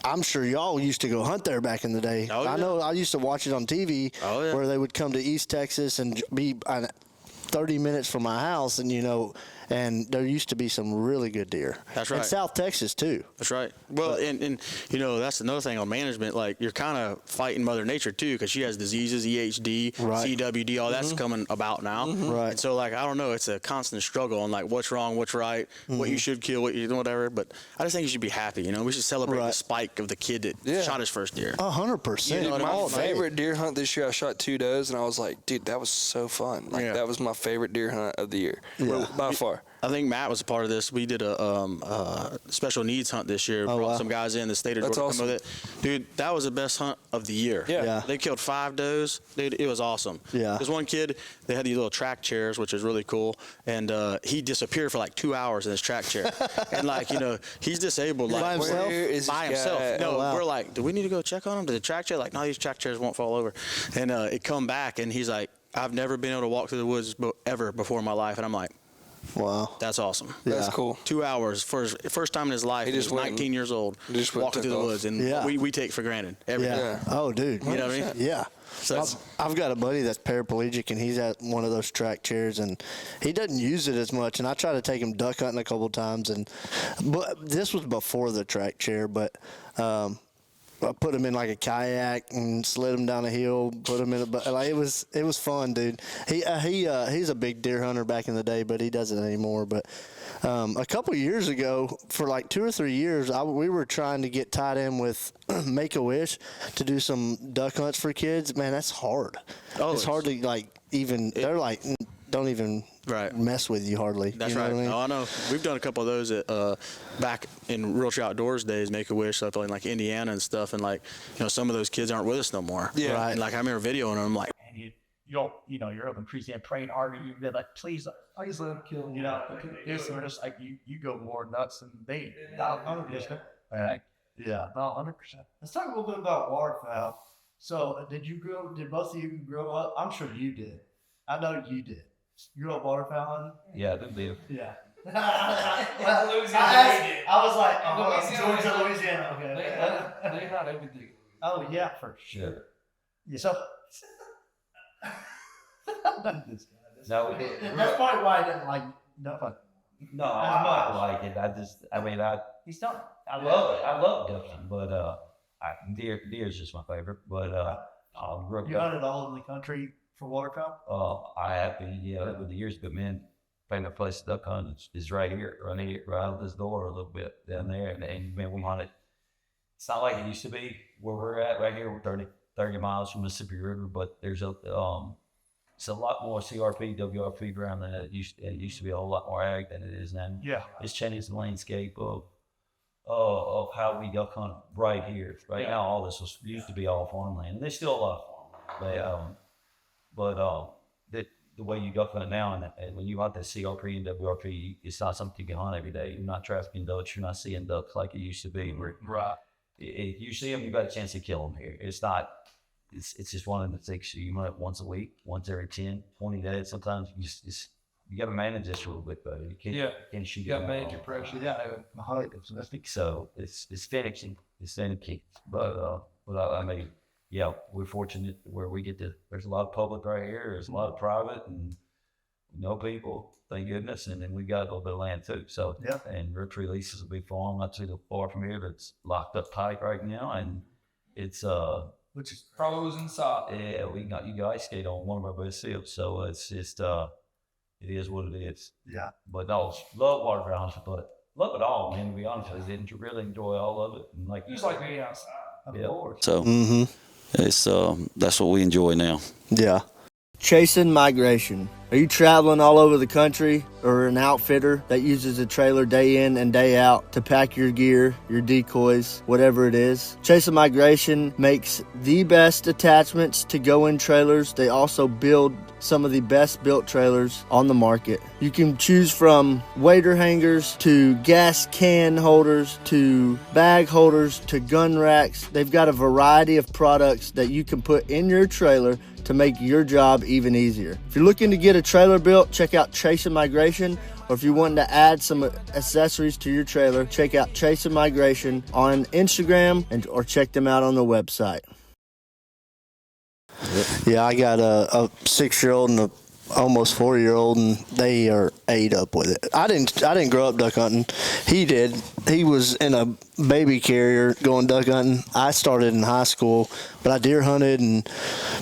I'm sure y'all used to go hunt there back in the day.
Oh, yeah.
I know I used to watch it on TV where they would come to East Texas and be 30 minutes from my house, and and there used to be some really good deer.
That's right.
In South Texas too.
That's right. Well, and that's another thing on management. Like you're kind of fighting Mother Nature too, because she has diseases, EHD, CWD, all that's coming about now.
Right.
And so I don't know. It's a constant struggle on what's wrong, what's right, what you should kill, whatever. But I just think you should be happy. We should celebrate the spike of the kid that shot his first deer.
100%.
My favorite deer hunt this year, I shot 2 does, and I was like, dude, that was so fun. That was my favorite deer hunt of the year, by far.
I think Matt was a part of this. We did a special needs hunt this year. Brought some guys in the state of Georgia.
Awesome.
With it. Dude, that was the best hunt of the year.
Yeah.
They killed 5 does. Dude, it was awesome.
Yeah.
There's one kid, they had these little track chairs, which is really cool. And he disappeared for 2 hours in his track chair. And he's disabled.
By himself?
Where is
By
this
himself.
guy?
No,
Oh, wow.
we're like, do we need to go check on him? To the track chair? No, these track chairs won't fall over. And it come back, and he's like, I've never been able to walk through the woods ever before in my life. And I'm like,
wow.
that's awesome.
That's
Yeah.
cool.
2 hours for his first time in his life. He
just
was
went
19 years old,
just went
walking through the
took off.
woods, and
Yeah.
we take for granted everything.
Yeah. Oh, dude.
You know what I mean?
Yeah.
So
I've got a buddy that's paraplegic, and he's at one of those track chairs, and he doesn't use it as much. And I try to take him duck hunting a couple times, but this was before the track chair. But put them in like a kayak and slid them down a hill, put them in a like it was fun, dude. He's a big deer hunter back in the day, but he doesn't anymore. But a couple years ago, for like 2 or 3 years, we were trying to get tied in with Make-A-Wish to do some duck hunts for kids. Man, that's hard. It's hard to like even. They're like don't even mess with you hardly.
That's
you know
right.
what I mean?
Oh, I know. We've done a couple of those at, back in Realtree Outdoors days, Make-A-Wish stuff in like Indiana and stuff, and like some of those kids aren't with us no more.
Yeah. Right.
And like I remember videoing them, like.
And you don't, you're open trees and praying harder. You're like, please, I just let them kill them. It's just like you go more nuts than they. 100%. Right. Yeah. No, 100%. Let's talk a little bit about waterfowl. So, did both of you grow up? I'm sure you did. I know you did. You grew up waterfowl hunting?
Yeah, they do.
Yeah.
I
was like, Georgia, Louisiana. Okay.
They had everything.
Oh yeah, for sure. Yeah. So.
No, we didn't.
That's probably why I didn't like nothing.
No, I'm not like it.
He's done.
I love it. I love ducking, but deer is just my favorite. But grew up.
You hunted all over the country for waterfowl?
I have been, over the years, but man, favorite place to duck hunt is right here, right out of this door a little bit down there, and man, we hunted. It's not like it used to be where we're at right here. We're 30 miles from Mississippi River, but there's it's a lot more CRP, WRP ground than it used to be a whole lot more ag than it is now.
Yeah.
It's changed the landscape of how we duck hunt right here. Right now, all this used to be all farmland, and there's still a lot of farmland. But the way you duck hunt now, and when you hunt that CRP and WRP, it's not something you can hunt every day. You're not trafficking ducks. You're not seeing ducks like it used to be.
Right.
If you see them, you got a chance to kill them here. It's not. It's just one of the things you hunt once a week, once every 10, 20 days. Sometimes you got to manage this a little bit better. You can't shoot.
You got to manage your pressure. Yeah,
I think so. It's finicky. It's finicky. But I mean, yeah, we're fortunate where we get to. There's a lot of public right here. There's a lot of private and no people. Thank goodness. And then we got a little bit of land too. So and Realtree leases a big farm not too far from here that's locked up tight right now, and it's
which is pros inside.
Yeah, you got ice skate on one of our best fields, so it's just it is what it is.
Yeah.
But no, love waterfowl, but love it all, man. To be honest, I didn't really enjoy all of it. And like
you just like being outside. Of course.
So it's that's what we enjoy now.
Yeah. Chasing migration. Are you traveling all over the country or an outfitter that uses a trailer day in and day out to pack your gear, your decoys, whatever it is? Chasing Migration makes the best attachments to go in trailers. They also build some of the best built trailers on the market. You can choose from wader hangers to gas can holders to bag holders to gun racks. They've got a variety of products that you can put in your trailer to make your job even easier. If you're looking to get a trailer built, check out Chasing Migration. Or if you're wanting to add some accessories to your trailer, check out Chasing Migration on Instagram or check them out on the website. Yeah, I got a 6-year-old and a almost 4-year-old, and they are ate up with it. I didn't grow up duck hunting. He did. He was in a baby carrier going duck hunting. I started in high school, but I deer hunted and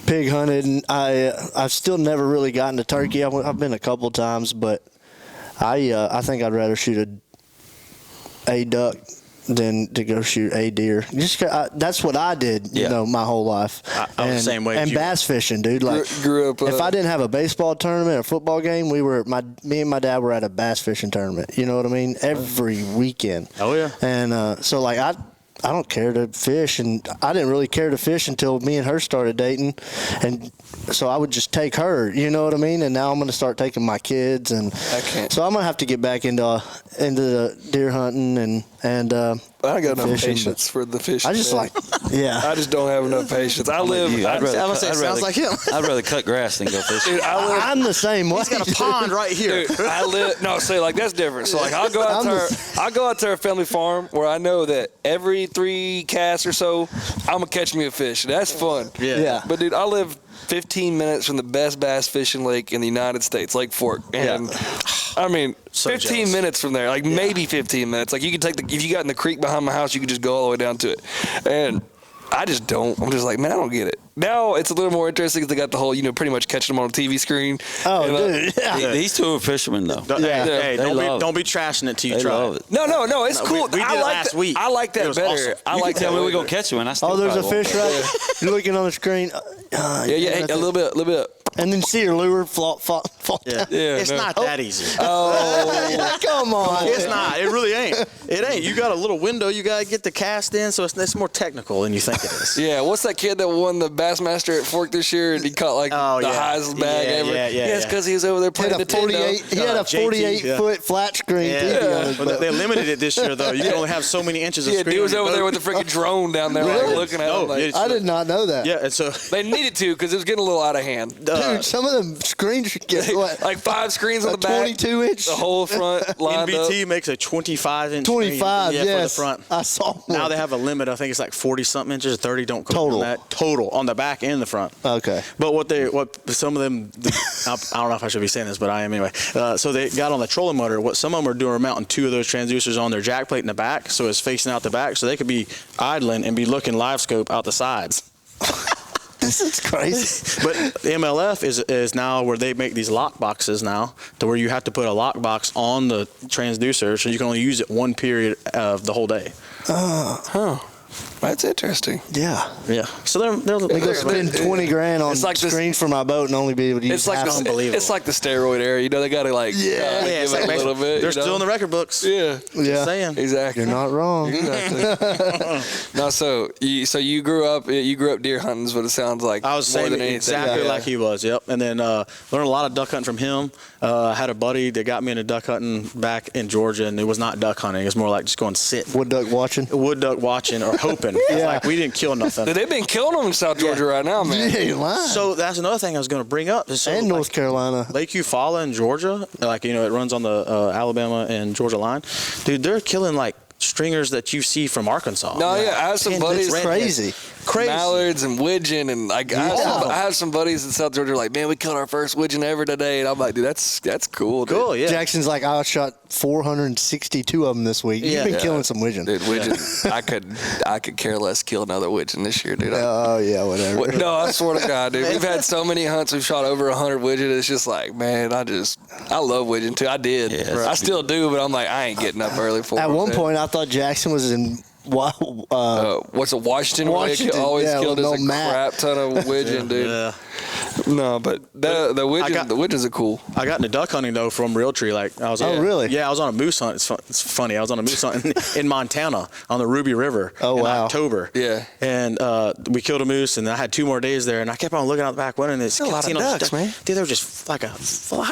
pig hunted, and I've still never really gotten to turkey. I've been a couple times, but I think I'd rather shoot a duck than to go shoot a deer. That's what I did, my whole life.
I was the same way.
And bass fishing, dude. Like,
grew up.
If I didn't have a baseball tournament or a football game, me and my dad were at a bass fishing tournament. You know what I mean? Every weekend.
Oh yeah.
And so like I don't care to fish, and I didn't really care to fish until me and her started dating, and so I would just take her, you know what I mean? And now I'm going to start taking my kids, and so I'm going to have to get back into the deer hunting and
I got enough
fishing,
patience for the fishing.
I just I
just don't have enough patience.
Sounds like him.
I'd rather cut grass than go fishing.
Dude,
I'm the same way.
He's got a pond right here.
Dude, that's different. So like I'll go out to our family farm where I know that every 3 casts or so I'm gonna catch me a fish. That's fun.
Yeah.
But dude, I live 15 minutes from the best bass fishing lake in the United States, Lake Fork, and I mean,
So
15
jealous.
minutes from there, like maybe 15 minutes. Like you could if you got in the creek behind my house, you could just go all the way down to it. And I just don't. I'm just like, man, I don't get it. Now it's a little more interesting because they got the whole, pretty much catching them on a TV screen.
Oh,
And,
dude. Yeah.
These two are fishermen, though.
Hey,
They
don't be trashing it till you
They
try
love
it.
it.
No, it's cool.
we did
I
it
like
last
that,
week.
I like
It
that
was
better.
awesome.
I
You
like
can tell
that
me
way
we're going
better.
to catch you, and I still
Oh, there's a
probably
fish
won't.
right. You're looking on the screen.
Yeah, a little bit.
And then see your lure fall down.
Yeah,
It's
no.
not that easy.
Oh, come on.
It's not. It really ain't. It ain't. You got a little window. You got to get the cast in, so it's more technical than you think it is.
Yeah, what's that kid that won the Bassmaster at Fork this year and he caught like the highest bag ever?
Yeah,
it's because he was over there
He had
playing
a 48. He had a
JT,
48-foot flat screen TV on his
But
boat.
they limited it this year, though. You can only have so many inches of
Yeah,
screen.
dude was
on your
over there
boat.
with the freaking drone down there, like, looking at him. Like,
yeah,
I did not know that.
Yeah, and so
they needed to because it was getting a little out of hand.
Dude, some of them screens should get what?
Like 5 screens on
A
the back,
22-inch.
the whole front lined up.
NBT makes a 25-inch
25,
screen,
yes.
for the front.
I saw one.
Now they have a limit. I think it's like 40-something inches or 30. Don't quote me
Total.
on that. Total on the back and the front.
Okay.
But what some of them, I don't know if I should be saying this, but I am anyway. So they got on the trolling motor. What some of them are doing are mounting 2 of those transducers on their jack plate in the back, so it's facing out the back, so they could be idling and be looking live scope out the sides.
This is crazy.
But the MLF is now where they make these lock boxes now, to where you have to put a lock box on the transducer, so you can only use it one period of the whole day.
That's interesting.
Yeah.
Yeah. So they're
They go spend 20 grand on
It's like this-
screens for my boat and only be able to use
It's like
half
the
of them.
unbelievable.
It's like the steroid era. They got to like
Yeah.
Yeah,
give it a little bit.
They're still in the record books.
Yeah.
Yeah.
Just saying.
Exactly.
You're not wrong.
No, so you grew up deer hunting is what it sounds like.
I was
more
saying
than anything.
exactly
Yeah.
like he was. Yep. And then learned a lot of duck hunting from him. I had a buddy that got me into duck hunting back in Georgia, and it was not duck hunting. It was more like just going sit.
Wood duck watching.
Wood duck watching or hoping.
Yeah.
Like we didn't kill nothing.
They've been killing them in South Georgia right now, man.
You ain't lying.
So that's another thing I was going to bring up. So
and North Carolina.
Lake Eufaula in Georgia, it runs on the Alabama and Georgia line. Dude, they're killing like stringers that you see from Arkansas.
No, yeah, I have some buddies.
It's crazy.
Crazy.
Mallards and widgeon, and like I have some buddies in South Georgia like, man, we killed our first widgeon ever today, and I'm like, dude, that's cool. Dude.
Cool, yeah.
Jackson's like, I shot 462 of them this week. You've been killing some widgeon.
Dude, widgeon. I could care less kill another widgeon this year, dude.
Oh, yeah, whatever.
No, I swear to God, dude. We've had so many hunts. We've shot over 100 widgeon. It's just like, man, I love widgeon too. I did.
Yeah,
I still do, but I'm like, I ain't getting up early for it.
At one point, I thought Jackson was in
what's it, Washington? Where they
Washington,
always
yeah,
killed
with
us
no
a
map.
crap ton of widgeon, dude.
Yeah.
No, but the widgeons are cool.
I got into duck hunting though from Realtree. Like I was.
Oh, really?
Yeah, I was on a moose hunt. It's funny. I was on a moose hunt in Montana on the Ruby River.
Oh,
in
wow.
October.
Yeah.
And we killed a moose, and I had 2 more days there, and I kept on looking out the back window, and it's
a lot of ducks, man.
Dude, they were just like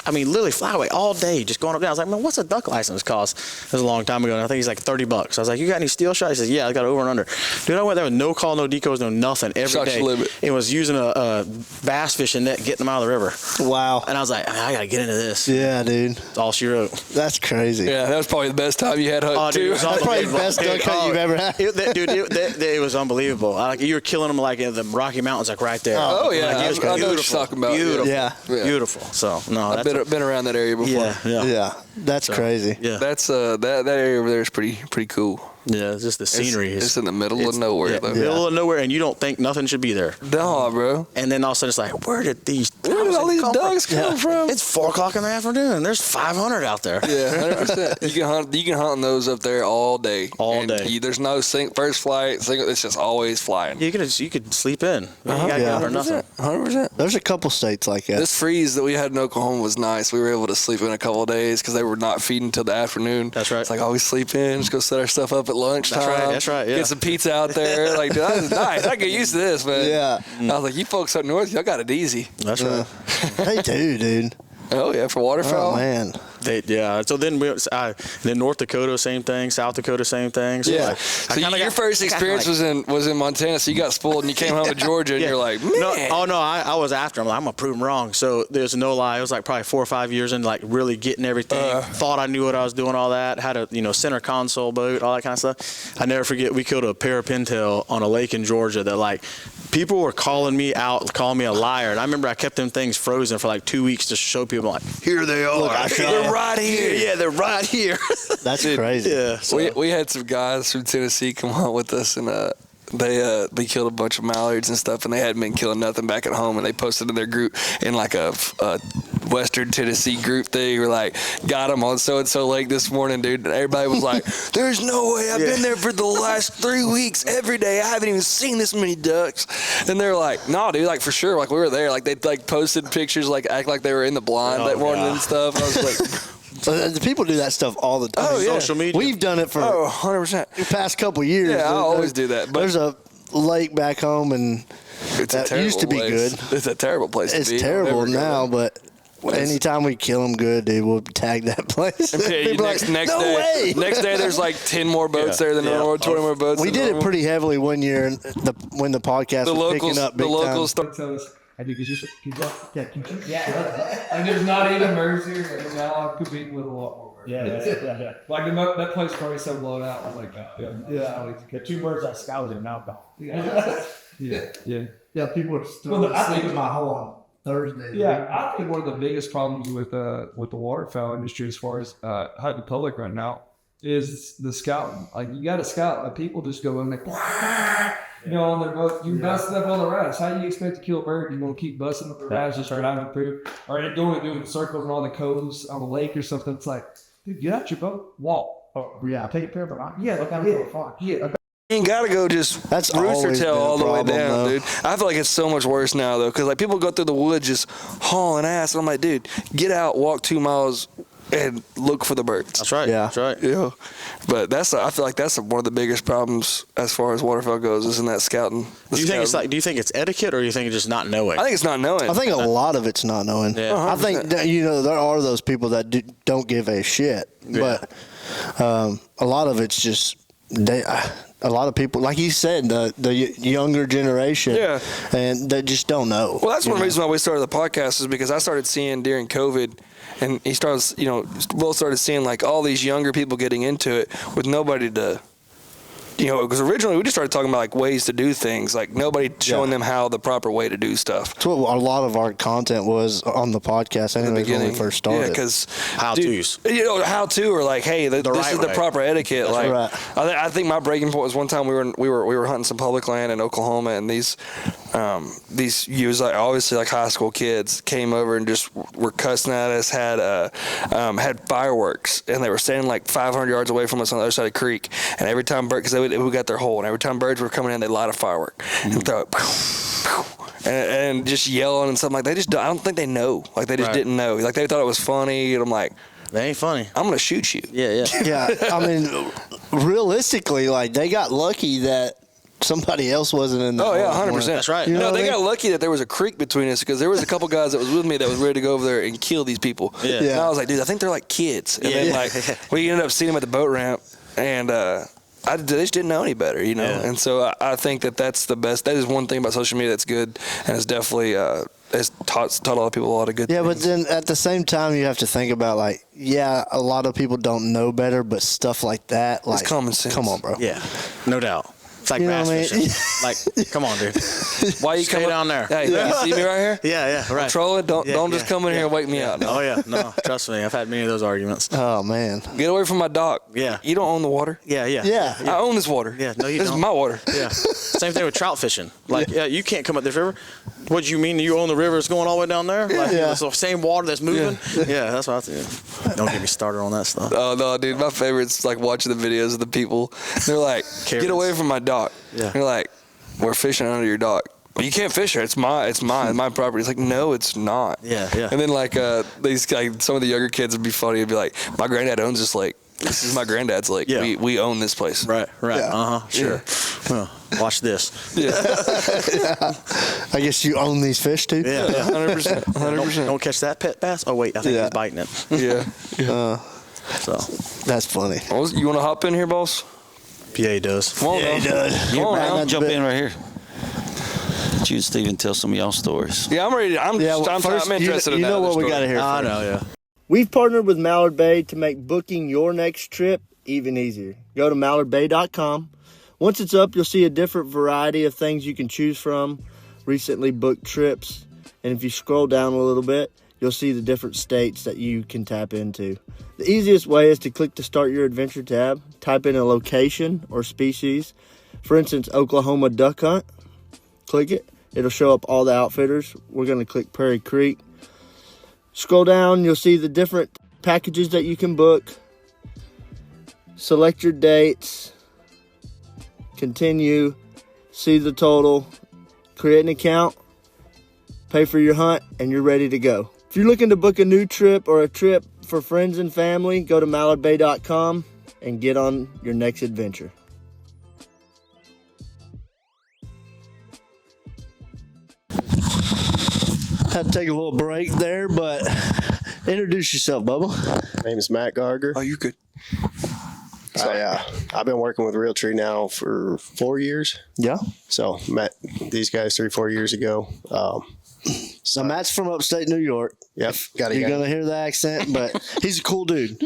literally fly away all day, just going up and down. I was like, man, what's a duck license cost? It was a long time ago, and I think he's like $30. I was like, you got any steel shot? He says, yeah, I got over and under. Dude, I went there with no call, no decoys, no nothing every
Shot
day.
your limit.
It was using a bass fishing net, getting them out of the river.
Wow.
And I was like, I got to get into this.
Yeah, dude.
That's all she wrote.
That's crazy.
Yeah, that was probably the best time you had hunting
Oh, dude, it
too.
was
That's probably the
unbelievable.
best duck hunt you've ever had.
It was unbelievable. Like you were killing them like in the Rocky Mountains, like right there.
Oh, yeah.
Like, it was
I know what you're
beautiful.
talking about.
Beautiful.
Yeah.
Yeah.
Beautiful. So no,
I've
that's
been around that area before.
yeah.
Yeah. That's crazy.
Yeah.
That's that area over there is pretty cool.
Yeah, it's just the scenery.
It's in the middle of nowhere, though.
Middle of nowhere, and you don't think nothing should be there.
No, bro.
And then all of a sudden it's like, where did
all these ducks come from?
It's 4:00 in the afternoon. There's 500 out there.
Yeah, 100%. You can hunt on those up there all day.
All
And
day.
There's no first flight, single. It's just always flying.
You could sleep in. You gotta
Yeah.
get up or nothing.
100%.
There's a couple states like that.
This freeze that we had in Oklahoma was nice. We were able to sleep in a couple of days because they were not feeding until the afternoon.
That's right.
It's like, always sleep in, just go set our stuff up at lunchtime.
That's right, yeah.
Get some pizza out there. Like, dude, that was nice. I get used to this, man.
Yeah.
I was like, you folks up north, y'all got it easy.
That's right.
They do, dude.
Oh, yeah, for waterfowl.
Oh, man.
So then then North Dakota, same thing. South Dakota, same thing. So
Yeah.
like,
So
I kinda
your
got-
first experience was in Montana, so you got spoiled and you came home to Georgia and you're like, man.
No, I was after him. Like, I'm gonna prove him wrong. So there's no lie. It was like probably 4 or 5 years in, like really getting everything. Thought I knew what I was doing, all that. Had a center console boat, all that kind of stuff. I never forget. We killed a pair of pintail on a lake in Georgia that like people were calling me out, calling me a liar. And I remember I kept them things frozen for like 2 weeks just to show people like, here they are.
Look, I shot
they're
them.
right here. Yeah, they're right here.
That's crazy.
Yeah. So,
We had some guys from Tennessee come on with us, and they killed a bunch of mallards and stuff, and they hadn't been killing nothing back at home, and they posted in their group in like a Western Tennessee group thing. We're like, got them on so and so lake this morning, dude. And everybody was like, "There's no way! I've been there for the last 3 weeks every day. I haven't even seen this many ducks." And they're like, "No, dude, like for sure. Like we were there. Like they like posted pictures, like act like they were in the blind that morning and stuff." I was like.
The people do that stuff all the time.
Oh, yeah.
Social media.
We've done it for
100%.
the past couple years.
Yeah, I always do that. But
There's a lake back home, and
it's
that
a terrible
used to be
place.
good.
It's a terrible place to be.
It's terrible
I'll never go
now,
there.
but anytime we kill them good, dude, we'll tag that place.
And
People
next
like, no
day,
way.
Next day, there's like 10 more boats there than normal, 20 more boats.
We
than
did it
normal.
pretty heavily one year when the podcast
The
was
locals,
picking up big
the locals.
time.
Tell us, I think it's just yeah. Like there's not even Mercy, and now I'm competing with a lot more.
Yeah.
Like that place probably so blown out. I was like,
Got 2 birds I scouted and now gone. Yeah, people are still
Well, I
sleeping
think-
my whole on Thursday.
yeah. I think one of the biggest problems with the waterfowl industry, as far as hunting public right now, is the scouting. Like you got to scout, like people just go in there. On their boat, you busting up on the rats. How do you expect to kill a bird? You're gonna keep busting up the rats just driving through, or you're doing circles around the coves on the lake or something. It's like, dude, get out your boat, walk.
Yeah, take a pair of them.
Yeah,
Look out for the fun.
Yeah.
You ain't gotta go just
That's
rooster
always
tail
been a
all the way
problem,
down,
though.
dude. I feel like it's so much worse now though, because like people go through the woods just hauling ass. And I'm like, dude, get out, walk 2 miles, and look for the birds.
That's right.
Yeah.
That's right.
Yeah, but I feel like that's one of the biggest problems as far as waterfowl goes, is in that scouting.
Do you think it's etiquette, or do you think it's just not knowing?
I think it's not knowing.
I think a lot of it's not knowing.
Yeah.
I think that, there are those people that don't give a shit, but a lot of it's just a lot of people, like you said, the younger generation, and they just don't know.
Well, that's one reason why we started the podcast, is because I started seeing during COVID, and he started, Will started seeing like all these younger people getting into it with nobody to, because originally we just started talking about like ways to do things, like nobody showing them how the proper way to do stuff.
That's what a lot of our content was on the podcast anyways when we first started.
Yeah, because
How-tos.
how to, or like, hey, this
right
is the
way.
proper etiquette.
That's
like,
right.
I think my breaking point was one time we were hunting some public land in Oklahoma, and these ewes, like obviously like high school kids, came over and just were cussing at us. Had fireworks, and they were standing like 500 yards away from us on the other side of the creek. And every time because we got their hole, and every time birds were coming in, they light a firework and throw it, and just yelling and something like that. I don't think they know. Like they just didn't know. Like they thought it was funny, and I'm like,
That ain't funny.
I'm gonna shoot you.
Yeah.
Yeah, I mean, realistically, like they got lucky that somebody else wasn't in the
Oh yeah,
hole.
100%.
That's right.
You know
No,
what
they
I mean?
got lucky that there was a creek between us, because there was a couple guys that was with me that was ready to go over there and kill these people.
Yeah.
And I was like, dude, I think they're like kids. And then like we ended up seeing them at the boat ramp, and they just didn't know any better,
Yeah.
And so I think that's the best. That is one thing about social media that's good, and it's definitely has taught a lot of people a lot of good
Yeah,
things.
but then at the same time, you have to think about like, a lot of people don't know better, but stuff like that, like,
common sense.
Come on, bro.
Yeah. No doubt. It's like
You know
bass
what I mean?
fishing. Like, come on, dude.
Why you
Stay
come
down there.
Hey, you see me right here?
Yeah, right.
Trolling? Don't just come in here and wake me out. No.
Oh, yeah. No, trust me. I've had many of those arguments.
Oh man.
Get away from my dock.
Yeah.
You don't own the water.
Yeah.
Yeah.
I own this water.
Yeah, no, you
This
don't.
is my water.
Yeah. Same thing with trout fishing. Like, you can't come up this river. What do you mean you own the river? It's going all the way down there? Like,
Yeah.
it's the same water that's moving? Yeah, that's what I think. Don't get me started on that stuff.
Oh no, dude! My favorite's like watching the videos of the people. They're like, "Get away from my dock."
Yeah.
They're like, "We're fishing under your dock." Well, you can't fish here. It's mine. My property. It's like, no, it's not.
Yeah.
And then like these guys, some of the younger kids would be funny. It'd be like, "My granddad owns this lake. This is my granddad's lake.
Yeah.
We own this place."
Right.
Yeah.
Sure. Well, watch this.
Yeah.
I guess you own these fish too.
Yeah.
100%. 100%.
Don't catch that pet bass. Oh, wait. I think he's biting it.
Yeah.
So,
That's funny.
You want to hop in here, boss?
PA does.
Come on, now.
does.
Come on,
Right,
now.
that's
Jump
bit-
in right here. Let you and Steven tell some of y'all stories.
Yeah, I'm ready. I'm interested in
you
that
know
other
what we
story.
got to hear.
I
first.
know, yeah.
We've partnered with Mallard Bay to make booking your next trip even easier. Go to mallardbay.com. Once it's up, you'll see a different variety of things you can choose from, recently booked trips, and if you scroll down a little bit, you'll see the different states that you can tap into. The easiest way is to click the Start Your Adventure tab, type in a location or species, For instance, Oklahoma duck hunt. Click it. It'll show up all the outfitters. We're going to click Prairie Creek. Scroll down. You'll see the different packages that you can book. Select your dates. Continue. See the total. Create an account. Pay for your hunt, and you're ready to go. If you're looking to book a new trip or a trip for friends and family, go to mallardbay.com and get on your next adventure. Had to take a little break there, but introduce yourself, Bubba.
My name is Matt Garger.
Oh, you're good.
I've been working with Realtree now for 4 years.
Yeah.
So met these guys 3-4 years ago.
So Matt's from upstate New York.
Yep.
You're going to hear the accent, but he's a cool dude.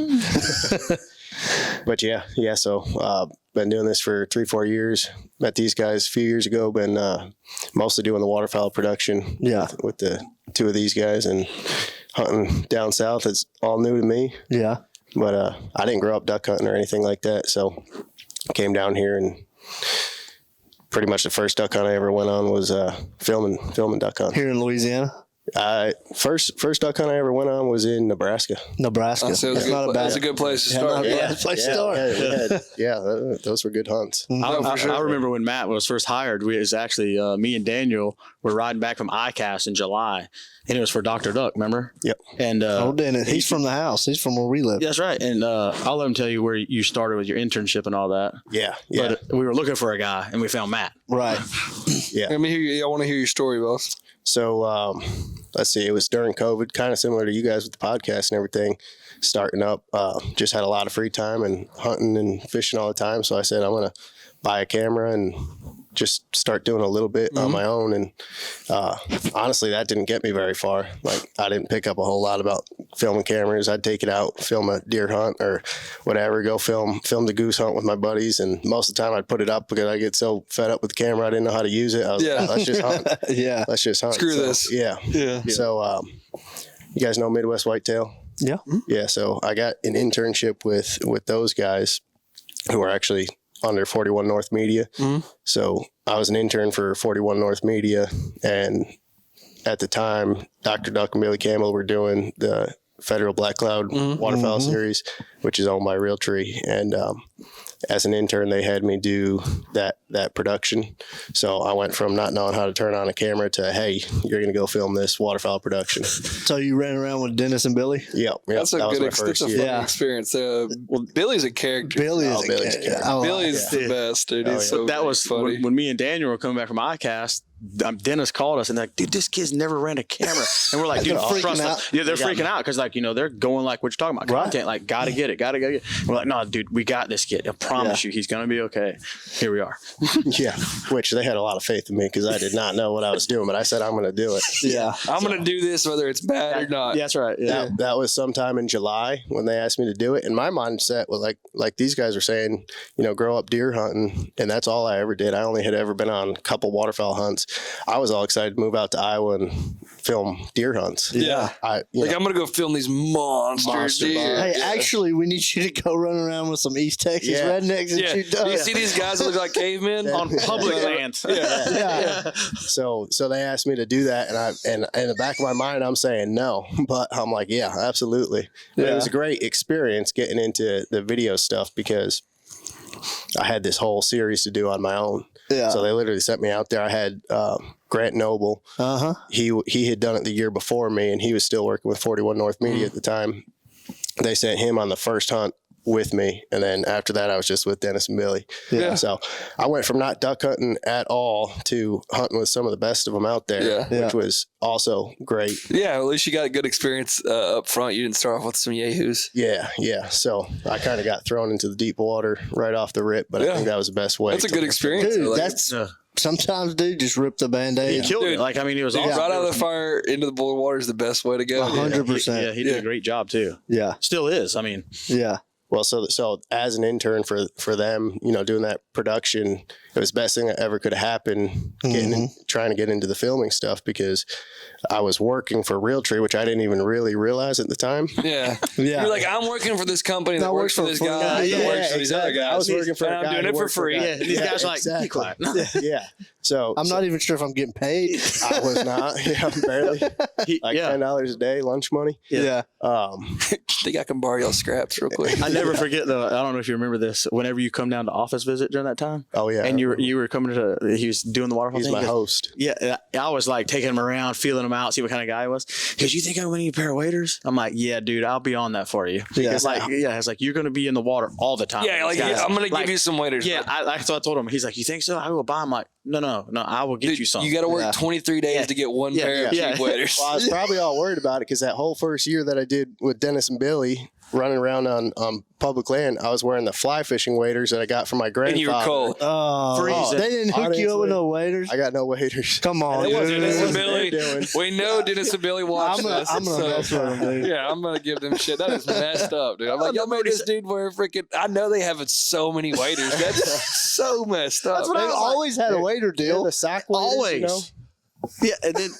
But yeah. So been doing this for 3-4 years. Met these guys a few years ago. Been mostly doing the waterfowl production.
Yeah.
With the two of these guys, and hunting down south. It's all new to me.
Yeah.
But I didn't grow up duck hunting or anything like that. So I came down here, and pretty much the first duck hunt I ever went on was filming duck hunt.
Here in Louisiana?
First duck hunt I ever went on was in Nebraska.
Nebraska.
That's a good place to start.
Those were good hunts.
I remember when Matt was first hired, it was actually me and Daniel were riding back from ICAST in July, and it was for Dr. Duck, remember?
Yep.
And
Dennis, he's from the house. He's from where we live.
that's right. And I'll let him tell you where you started with your internship and all that.
Yeah.
But we were looking for a guy, and we found Matt.
Right.
Yeah.
Let me hear you. I want to hear your story, boss.
So let's see. It was during COVID, kind of similar to you guys with the podcast and everything. Starting up, just had a lot of free time and hunting and fishing all the time. So I said, I'm going to buy a camera and just start doing a little bit on my own. And honestly, that didn't get me very far. Like, I didn't pick up a whole lot about filming cameras. I'd take it out, film a deer hunt or whatever, go film the goose hunt with my buddies. And most of the time I'd put it up because I get so fed up with the camera, I didn't know how to use it. I was like, let's just hunt.
Yeah.
Let's just hunt.
Screw this.
Yeah. So you guys know Midwest Whitetail?
Yeah.
Yeah. So I got an internship with those guys who are actually under 41 North Media. So I was an intern for 41 North Media, and at the time, Dr. Duck and Billy Campbell were doing the Federal Black Cloud Waterfowl Series, which is owned by Realtree. And as an intern, they had me do that production. So I went from not knowing how to turn on a camera to, hey, you're going to go film this waterfowl production.
So you ran around with Dennis and Billy?
Yep.
That's a good experience. Well, Billy's a character.
Billy's
the best, dude. So
that was
funny.
when me and Daniel were coming back from ICAST. Dennis called us and like, dude, this kid's never ran a camera, and we're like, dude, trust us. Yeah, they're freaking out because, like, they're going like what you're talking about, content, like, gotta get it. And we're like, no, dude, we got this kid. I promise you, he's gonna be okay. Here we are.
Yeah, which they had a lot of faith in me because I did not know what I was doing, but I said I'm gonna do it.
Yeah,
I'm gonna do this whether it's bad or not.
Yeah, that's right. Yeah,
that was sometime in July when they asked me to do it, and my mindset was like these guys are saying, grow up deer hunting, and that's all I ever did. I only had ever been on a couple waterfowl hunts. I was all excited to move out to Iowa and film deer hunts.
Yeah. I'm going to go film these monster deer.
Hey, actually, we need you to go run around with some East Texas rednecks and shoot ducks.
You see these guys that look like cavemen
on public land.
Yeah.
So they asked me to do that, and in the back of my mind, I'm saying no, but I'm like, yeah, absolutely. But it was a great experience getting into the video stuff because I had this whole series to do on my own. Yeah. So they literally sent me out there. I had Grant Noble. He had done it the year before me, and he was still working with 41 North Media at the time. They sent him on the first hunt with me, and then after that I was just with Dennis and Billy. So I went from not duck hunting at all to hunting with some of the best of them out there, which was also great.
At least you got a good experience up front. You didn't start off with some yahoos.
So I kind of got thrown into the deep water right off the rip, but I think that was the best way.
That's a good experience.
Dude, that's sometimes, dude, just rip the Band-Aid.
He killed it. Like, I mean, it was all
right out of the fire into the boiling water is the best way to go.
100%.
He did a great job too.
Yeah.
Still is. I mean.
Yeah.
Well, so as an intern for them, doing that production, it was the best thing that ever could happen. Trying to get into the filming stuff because I was working for Realtree, which I didn't even really realize at the time.
Yeah. You're like, I'm working for this company that works for this guy. That works for these other guys.
I was working for a guy.
I'm doing it for free.
Yeah. These guys are like, be quiet.
Yeah. So
I'm not even sure if I'm getting paid.
I was not. Yeah, barely. Like $10 a day, lunch money.
Yeah.
Think I can borrow y'all scraps real quick?
I never forget though. I don't know if you remember this. Whenever you come down to office visit during that time.
Oh yeah.
And you were coming to. He was doing the waterfall.
He's
thing.
my host.
Yeah, I was like taking him around, feeling him out, see what kind of guy he was. He goes, "You think I'm winning a pair of waders?" I'm like, "Yeah, dude, I'll be on that for you." It's like, it's like you're going to be in the water all the time.
Yeah, like I'm going to give you some waders.
Yeah, that's what I told him. He's like, "You think so?" I will buy. I'm like, No, I will get you some.
You got to work 23 days to get one pair of cheap waders.
Well, I was probably all worried about it because that whole first year that I did with Dennis and Billy running around on public land, I was wearing the fly fishing waders that I got from my grandfather.
And you were cold.
Freezing. They didn't hook you up with no waders?
I got no waders.
Come on, dude.
Dennis and Billy. We know Dennis and Billy watch this.
I'm going to mess with them, dude.
Yeah, I'm going to give them shit. That is messed up, dude. I'm like, y'all made this dude wear freaking... I know they have so many waders. That's so messed up.
They've always had a wader deal.
The sock waders,
Always. Yeah, and then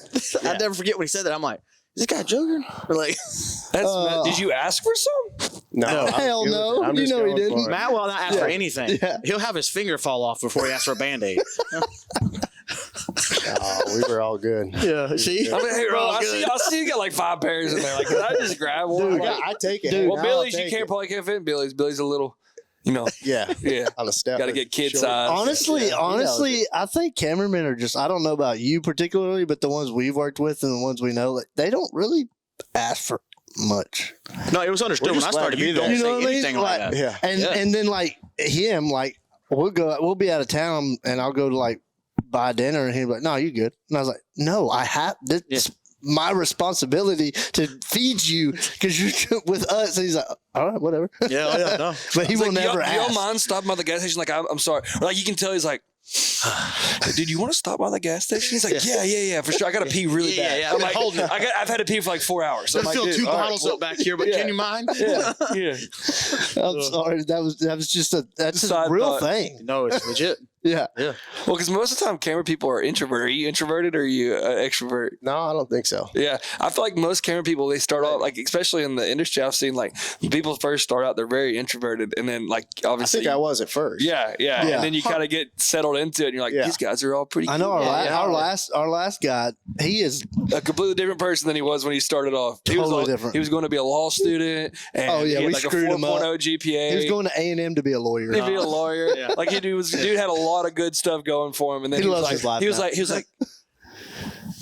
I never forget when he said that. I'm like, is this guy joking? Or like,
did you ask for some?
No.
Hell no.
I'm just
You know he
going
didn't.
for it.
Matt will not ask for anything.
Yeah.
He'll have his finger fall off before he asks for a Band-Aid.
Oh, we were all good.
Yeah, see?
I mean, hey, bro, I see you got like 5 pairs in there. Like, can I just grab one?
Dude,
Like,
I take it.
Dude,
well,
Now
Billy's,
I'll
you
take
probably can't fit in Billy's. Billy's a little,
Yeah.
yeah.
On a step.
Got to get kid size.
Honestly, I think cameramen are just, I don't know about you particularly, but the ones we've worked with and the ones we know, like, they don't really ask for much.
No, it was understood
We're
when
just
I
glad
started.
to be
You
there.
don't
You know
say
what I mean?
anything like
Like,
that.
Yeah.
And then like him, like we'll be out of town and I'll go to like buy dinner and he'll be like, "No, you good?" And I was like, "No, I have this." My responsibility to feed you because you're with us. And he's like, all right, whatever.
Yeah, no.
But he will never
Do y'all
ask.
mind stopping by the gas station? Like, I'm sorry. Or like, you can tell he's like, dude, you want to stop by the gas station? He's like, yeah, for sure. I got to pee really bad.
Yeah.
I'm like, I've had to pee for like 4 hours. So
There's still
dude,
2
all right,
bottles up back here, but can you mind?
Yeah.
I'm sorry. That was just that's a
Side
real
thought.
thing.
No, it's legit.
Yeah.
Well, because most of the time, camera people are introverted. Are you introverted or are you extrovert?
No, I don't think so.
Yeah, I feel like most camera people, they start off, like, especially in the industry, I've seen, like, people first start out, they're very introverted, and then, like,
I
obviously.
think I was at first.
Yeah. And then you kind of get settled into it, and you're like, these guys are all pretty
I know
cool.
our last guy, he is
A completely different person than he was when he started off. He was
Totally different.
He was going to be a law student, and he had
we
like
screwed
a
him up.
4.0 GPA.
He was going to A&M to be a lawyer.
He'd be a lawyer. Like, dude had a lot of good stuff going for him, and then
He
he was
loves his life
like,
now.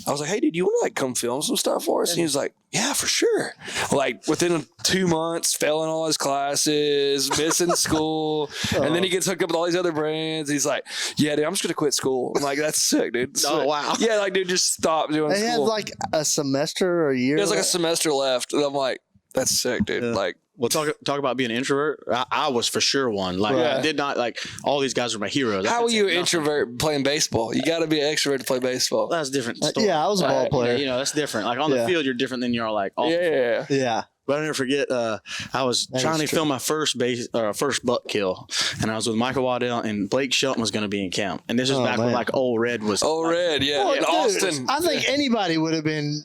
I was like, hey, dude, you want to like come film some stuff for us? And he was like, yeah, for sure. Like within 2 months, failing all his classes, missing school, and then he gets hooked up with all these other brands. He's like, yeah, dude, I'm just gonna quit school. I'm like, that's sick, dude. Sick.
Oh, wow.
Yeah, like, dude, just stop doing
They
school.
had like a semester or a year.
He has like a semester left, and I'm like, that's sick, dude. Like.
Well, talk about being an introvert. I was for sure one. Like, I did not, like, all these guys were my heroes.
How are you an introvert playing baseball? You got to be an extrovert to play baseball.
That's a different story.
Yeah, I was a ball player.
You know, that's different. Like, on the field, you're different than you are, like, off the field.
Yeah.
But I never forget, I was trying to film my first buck kill, and I was with Michael Waddell, and Blake Shelton was going to be in camp. And this is back when, like, Old Red was.
Oh, Red, yeah.
Well,
In
dude,
Austin.
I think anybody would have been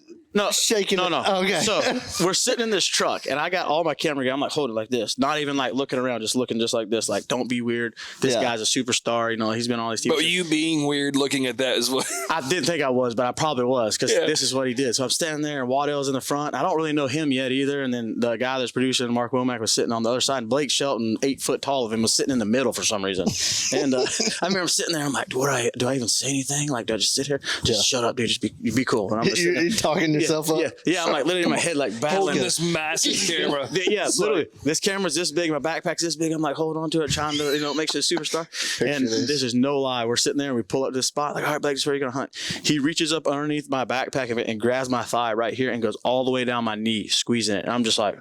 shaking.
No.
Okay.
So we're sitting in this truck, and I got all my camera gear. I'm like holding it like this, not even like looking around, just looking just like this. Like, don't be weird. This guy's a superstar. You know, he's been on all these TV
But
shows.
you being weird looking at that is what.
I didn't think I was, but I probably was because this is what he did. So I'm standing there, and Waddell's in the front. I don't really know him yet either. And then the guy that's producing, Mark Womack, was sitting on the other side. And Blake Shelton, 8 foot tall of him, was sitting in the middle for some reason. And I remember sitting there. I'm like, do I even say anything? Like, do I just sit here? Just shut up, dude. Just be cool. And I'm just
You're talking yourself up.
Yeah. I'm like literally in my head, like battling
Holding this massive camera.
Yeah, literally. This camera's this big. My backpack's this big. I'm like holding on to it, trying to, make it a superstar. And this is no lie. We're sitting there and we pull up to this spot. Like, all right, Blake, this is where you're going to hunt. He reaches up underneath my backpack of it and grabs my thigh right here and goes all the way down my knee, squeezing it. And I'm just like,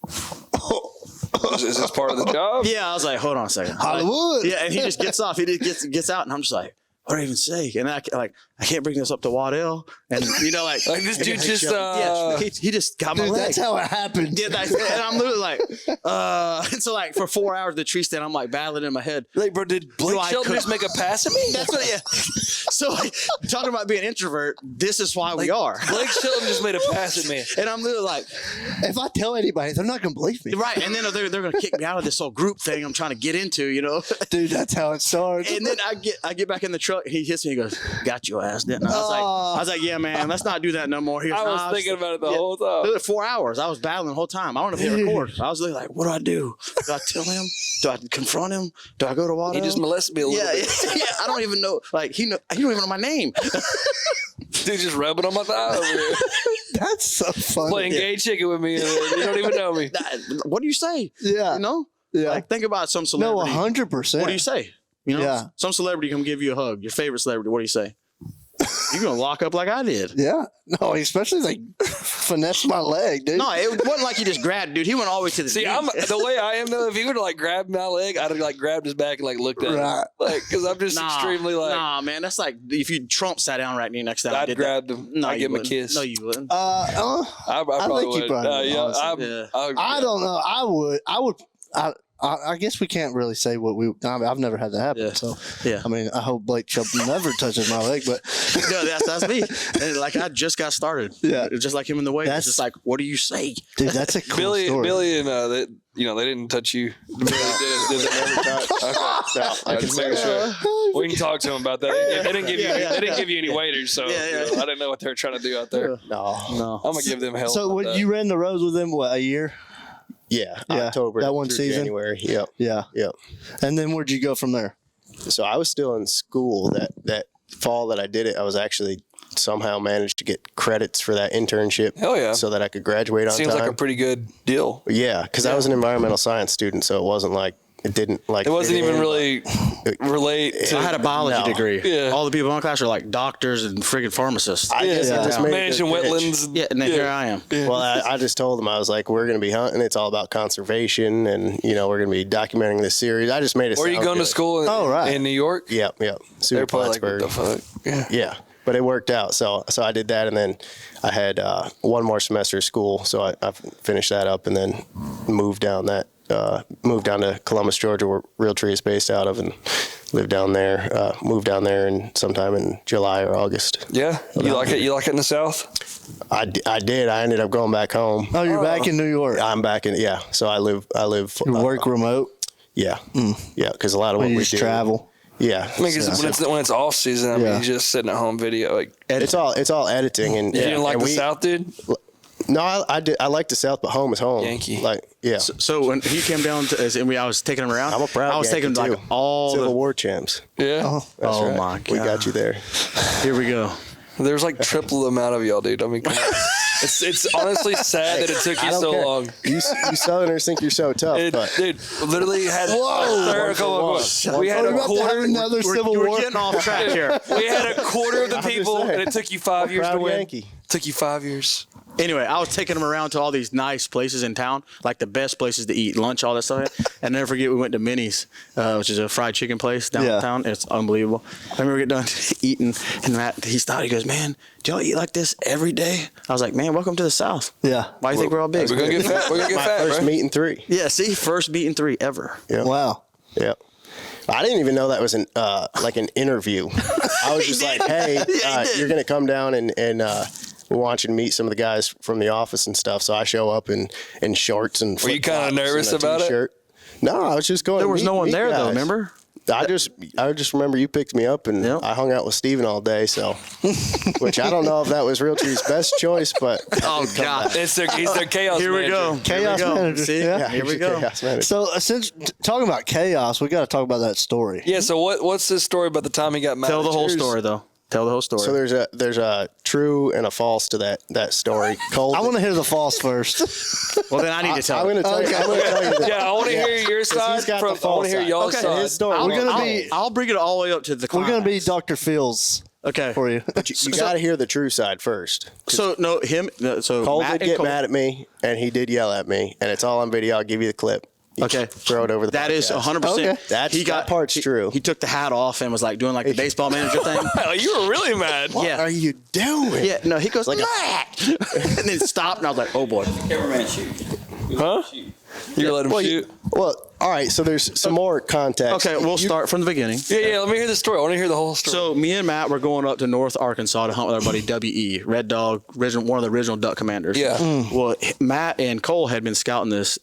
Is this part of the job?
yeah. I was like, hold on a second.
Hollywood.
Yeah, and he just gets off. He just gets out, and I'm just like, what do I even say? And I can't bring this up to Waddell. And like
this dude just
he just got my leg.
That's how it happened.
Yeah, and I'm literally like, and so like for 4 hours the tree stand, I'm like battling in my head.
like, bro, did Blake Shelton just make a pass at me?
That's what. Yeah. So like, talking about being an introvert, this is why we are.
Blake Shelton just made a pass at me,
and I'm literally like,
if I tell anybody, they're not gonna believe me.
right. And then they're gonna kick me out of this whole group thing I'm trying to get into,
Dude, that's how it starts.
And then I get back in the truck. He hits me. He goes, "Got your ass, didn't I?" I was like, "Yeah, man. Let's not do that no more." He goes,
I was thinking about it the whole time.
4 hours. I was battling the whole time. I don't know if he recorded. I was really like, "What do I do? Do I tell him? Do I confront him? Do I go to Waddell?"
He just molested me a little bit.
Yeah. I don't even know. Like he don't even know my name.
Dude just rubbing on my thigh over here.
That's so funny.
Playing gay chicken with me. And you don't even know me.
What do you say?
Yeah.
Yeah. Like think about some celebrity.
No, 100%.
What do you say?
Yeah.
Some celebrity come give you a hug. Your favorite celebrity. What do you say? You're gonna lock up like I did.
Yeah. No, especially like finesse my leg, dude.
No, it wasn't like he just grabbed, dude. He went all the way to the
See,
knee.
I'm the way I am though. If he would have like grabbed my leg, I'd have like grabbed his back and like looked at him, like because I'm just extremely like.
Nah, man, that's like if you Trump sat down right next time.
I'd grab him.
No,
I'd give him a
wouldn't.
kiss.
No, you wouldn't.
I probably
think you
would.
probably would, I don't know. I would. I guess we can't really say what I've never had that happen.
Yeah.
So
Yeah.
I mean, I hope Blake Shelton never touches my leg, but
No, that's me. And like I just got started.
Yeah.
Just like him in the way. It's just like, what do you say?
dude, that's a cool story.
Billy and they didn't touch you. Billy did never touch. Okay, I just making sure. We can talk to him about that. They didn't give you. They didn't give you any waiters, so I didn't know what they were trying to do out there.
No.
I'm gonna give them help.
So when you ran the roads with them, what, a year?
Yeah,
Yeah,
October
that one
through
season?
January. Yep.
Yeah.
Yep.
And then where'd you go from there?
So I was still in school that fall that I did it. I was actually somehow managed to get credits for that internship.
Hell yeah.
So that I could graduate on
Seems
time.
like a pretty good deal.
Yeah, because I was an environmental science student, so it wasn't like it didn't like.
It wasn't
fit
even
in.
really relate to.
I had a biology degree.
Yeah.
All the people in my class are like doctors and friggin' pharmacists.
I guess I just made
managing
it a
wetlands.
Yeah, and then here I am.
Well, I just told them, I was like, we're going to be hunting. It's all about conservation, and we're going to be documenting this series. I just made it.
Were you
sound
going to
good.
school in New York?
Yep.
They're
Super
probably like, what the fuck? Yeah.
Yeah, but it worked out. So I did that, and then I had one more semester of school, so I finished that up, and then moved down to Columbus, Georgia, where Realtree is based out of, and lived down there. Moved down there sometime in July or August.
Yeah, you like it? You like it in the South?
I did. I ended up going back home.
Oh, you're back in New York.
I'm back in. Yeah, so I live.
You work remote.
Yeah, yeah, because a lot of what we
just
do.
travel.
Yeah,
I mean, 'cause when it's off season, I mean, you're just sitting at home video. Like
it's all editing and.
you didn't like the South, dude?
No, I did. I like the South, but home is home.
Yankee.
Like, yeah.
So when he came down and I was taking him around.
I'm a proud
I was taking
Yankee,
like
too.
all
Civil
the.
War champs.
Yeah.
That's right.
My God.
We got you there.
Here we go.
There's like triple the amount of y'all, dude. I mean, come on. It's honestly sad that it took you so long.
You Southerners think you're so tough, but
Dude, literally had we had a quarter.
Another Civil War.
We're getting off track here.
We had a quarter of the people,
saying.
and it took you 5 years to
proud
win.
Yankee.
Took you 5 years.
Anyway, I was taking him around to all these nice places in town, like the best places to eat lunch, all that stuff. And never forget, we went to Minnie's, which is a fried chicken place downtown. Yeah. It's unbelievable. I remember we get done eating, and Matt, he goes, "Man, do y'all eat like this every day?" I was like, "Man, welcome to the South."
Yeah.
Why do you think we're all big?
We're gonna get fat. We're gonna get fat,
first
bro.
meet in 3.
Yeah, see, first meet in 3 ever.
Yeah.
Wow.
Yeah. I didn't even know that was like an interview. I was just like, "Hey, you're gonna come down and we want you to meet some of the guys from the office and stuff." So I show up in shorts and.
Were you kind of nervous
and a
about
t-shirt. No, I was just going.
There was
meet,
no one
meet
there
guys.
though. Remember?
I just remember you picked me up and I hung out with Steven all day. So, which I don't know if that was Realtree's best choice, but
Oh God,
he's their chaos.
here we go.
Chaos
Here we go.
manager.
See,
Yeah.
here we go.
Chaos manager.
So since talking about chaos, we got to talk about that story.
Yeah. So what's this story about the time he got mad?
Tell
at
the whole
yours?
story though. Tell the whole story.
So there's a true and a false to that story. Cole,
I want to hear the false first.
well, then I need to tell.
I'm going to tell you. I'm going to tell you that.
Yeah, I want to hear your side.
he's got
From,
the
I want to
false
hear
side.
y'all's
Okay,
side.
His story.
I'll bring it all the way up to the
We're
climax.
going to be Dr. Phil's
okay
for you.
You got to hear the true side first.
So so
Cole
Matt
did
and
get
Cole,
mad at me, and he did yell at me, and it's all on video. I'll give you the clip.
Okay,
throw it over the
That is
podcast.
100%.
That part's true.
He took the hat off and was like doing like the baseball manager thing.
You were really mad.
What are you doing?
Yeah, no, he goes like Matt, and then stopped, and I was like, oh boy.
Cameraman shoot.
Huh? You let him shoot?
Well, all right. So there's some more context.
Okay, we'll start from the beginning.
Yeah. Let me hear the story. I want to hear the whole story.
So me and Matt were going up to North Arkansas to hunt with our buddy W.E. Red Dog, one of the original duck commanders.
Yeah.
Well, Matt and Cole had been scouting this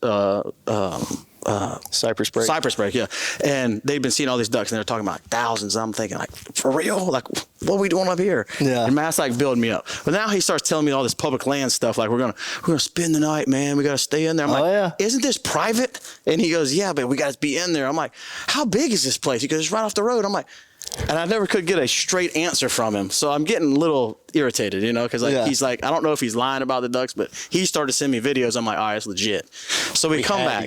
Cypress break.
Cypress break, yeah. And they've been seeing all these ducks, and they're talking about thousands. I'm thinking, like, for real? Like, what are we doing up here?
Yeah.
And Matt's like building me up. But now he starts telling me all this public land stuff. Like, we're gonna spend the night, man. We gotta stay in there. I'm like, isn't this private? And he goes, yeah, but we gotta be in there. I'm like, how big is this place? He goes, it's right off the road. I'm like, and I never could get a straight answer from him. So I'm getting a little irritated, because he's like, I don't know if he's lying about the ducks, but he started sending me videos. I'm like, all right, it's legit. So we come back.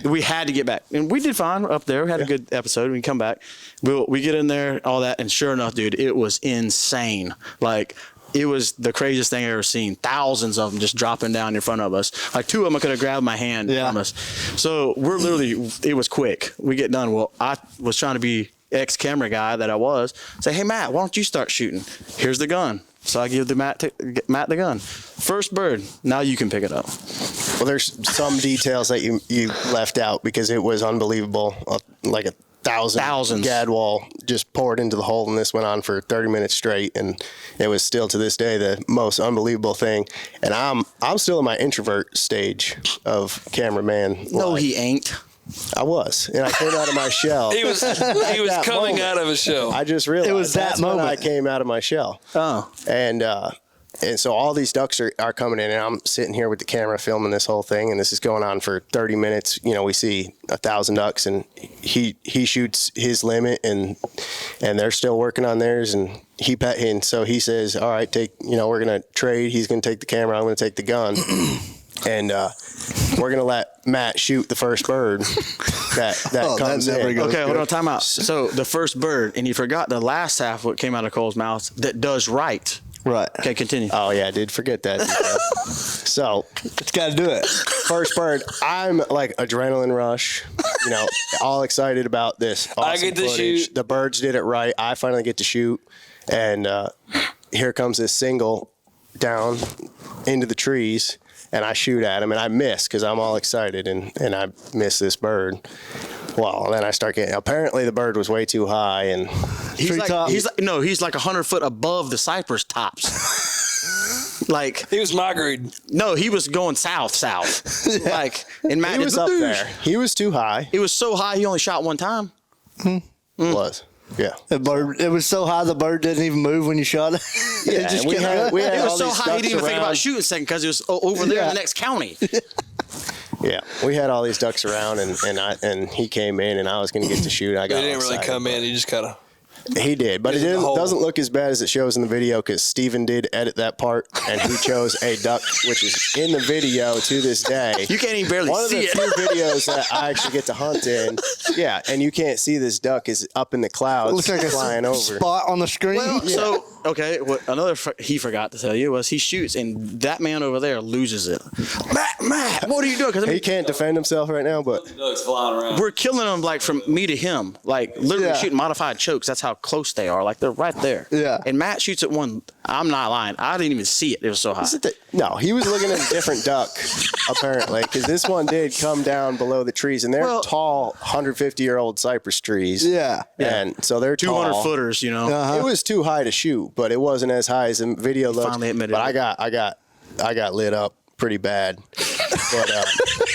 We had to get back. And we did fine up there. We had a good episode. We come back. We get in there, all that. And sure enough, dude, it was insane. Like, it was the craziest thing I've ever seen. Thousands of them just dropping down in front of us. Like, two of them could have grabbed my hand from us. So we're literally, it was quick. We get done. Well, I was trying to be ex-camera guy that I was, say, hey, Matt, why don't you start shooting? Here's the gun. So I give Matt the gun. First bird, now you can pick it up.
Well, there's some details that you left out because it was unbelievable. Like a thousands gadwall just poured into the hole, and this went on for 30 minutes straight, and it was still to this day the most unbelievable thing. And I'm still in my introvert stage of cameraman.
No, he ain't.
I was, and I came out of my shell.
He was coming out of his shell.
I just realized
it was that moment
when I came out of my shell.
Oh,
and so all these ducks are coming in, and I'm sitting here with the camera filming this whole thing, and this is going on for 30 minutes. We see 1,000 ducks, and he shoots his limit, and they're still working on theirs, and so he says, all right, we're gonna trade. He's gonna take the camera. I'm gonna take the gun. And we're gonna let Matt shoot the first bird that comes in.
Okay, hold on, time out. So the first bird, and you forgot the last half what came out of Cole's mouth that does right.
Right.
Okay, continue.
Oh yeah, I did forget that. So
it's got to do it.
First bird, I'm like adrenaline rush, all excited about this. Awesome
I get to
footage.
shoot.
The birds did it right. I finally get to shoot, and here comes this single down into the trees. And I shoot at him, and I miss because I'm all excited, and I miss this bird. Well, then I start getting. Apparently, the bird was way too high, and
he's like 100 foot above the cypress tops. Like
he was migrating.
No, he was going south. Like, and Matt
he was up there. He was too high.
It was so high he only shot one time.
Was. Yeah.
The bird, it was so high the bird didn't even move when you shot it.
Yeah, we had
it was so high he didn't even think about shooting a second because it was over there in the next county.
Yeah, we had all these ducks around, and he came in, and I was going to get to shoot. I got.
He didn't really come in. He just kind of.
He did, but it doesn't look as bad as it shows in the video because Steven did edit that part, and he chose a duck, which is in the video to this day.
You can't even barely see it.
One of the few videos that I actually get to hunt in, yeah, and you can't see this duck is up in the clouds,
it looks like
flying over.
Spot on the screen.
Well, so okay, what another he forgot to tell you was he shoots, and that man over there loses it. Matt, what are you doing? Because
he can't defend himself right now, but
Ducks flying around.
we're killing them like from me to him, like literally shooting modified chokes. That's how close they are. Like they're right there.
Yeah.
And Matt shoots at one. I'm not lying. I didn't even see it. It was so high.
No, he was looking at a different duck, apparently, because this one did come down below the trees, and they're tall, 150-year-old cypress trees.
Yeah.
And so they're
200
tall.
footers,
It was too high to shoot, but it wasn't as high as the video looked.
Finally admitted
but
it.
I got lit up pretty bad. But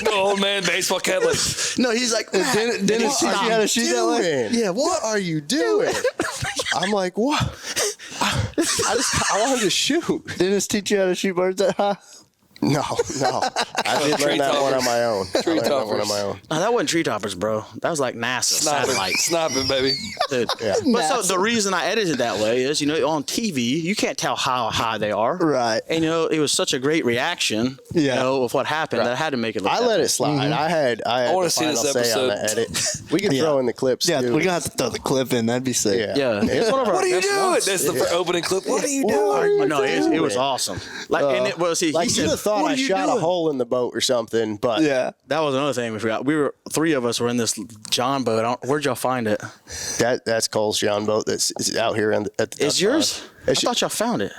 The old man baseball cat. Like,
No, he's like,
Didn't teach you how to shoot that way?
yeah, what are you doing? I'm like, what? I wanted to shoot.
Didn't it teach you how to shoot birds that high?
No. I did learn that one on my own.
No, that wasn't tree toppers, bro. That was like NASA satellites.
sniping, baby.
Dude.
Yeah.
But so the reason I edited that way is, on TV, you can't tell how high they are.
Right.
And, it was such a great reaction, of what happened that I had to make it look
I let it slide. I had
wanna
the
see
final
this
say on
episode.
the edit. We can throw in the clips,
Yeah,
too.
we're going to have to throw the clip in. That'd be sick.
Yeah. It's one of our
What are you
best
doing?
ones.
That's the opening clip. What are you
What
doing?
are you
No, it was
doing?
awesome. Like, and it was, he
Like,
said,
you'd have thought I shot a hole in the boat or something, but
Yeah.
That was another thing we forgot. Three of us were in this John boat. Where'd y'all find it?
that's Cole's John boat that's out here at the
It's yours? I thought y'all found it.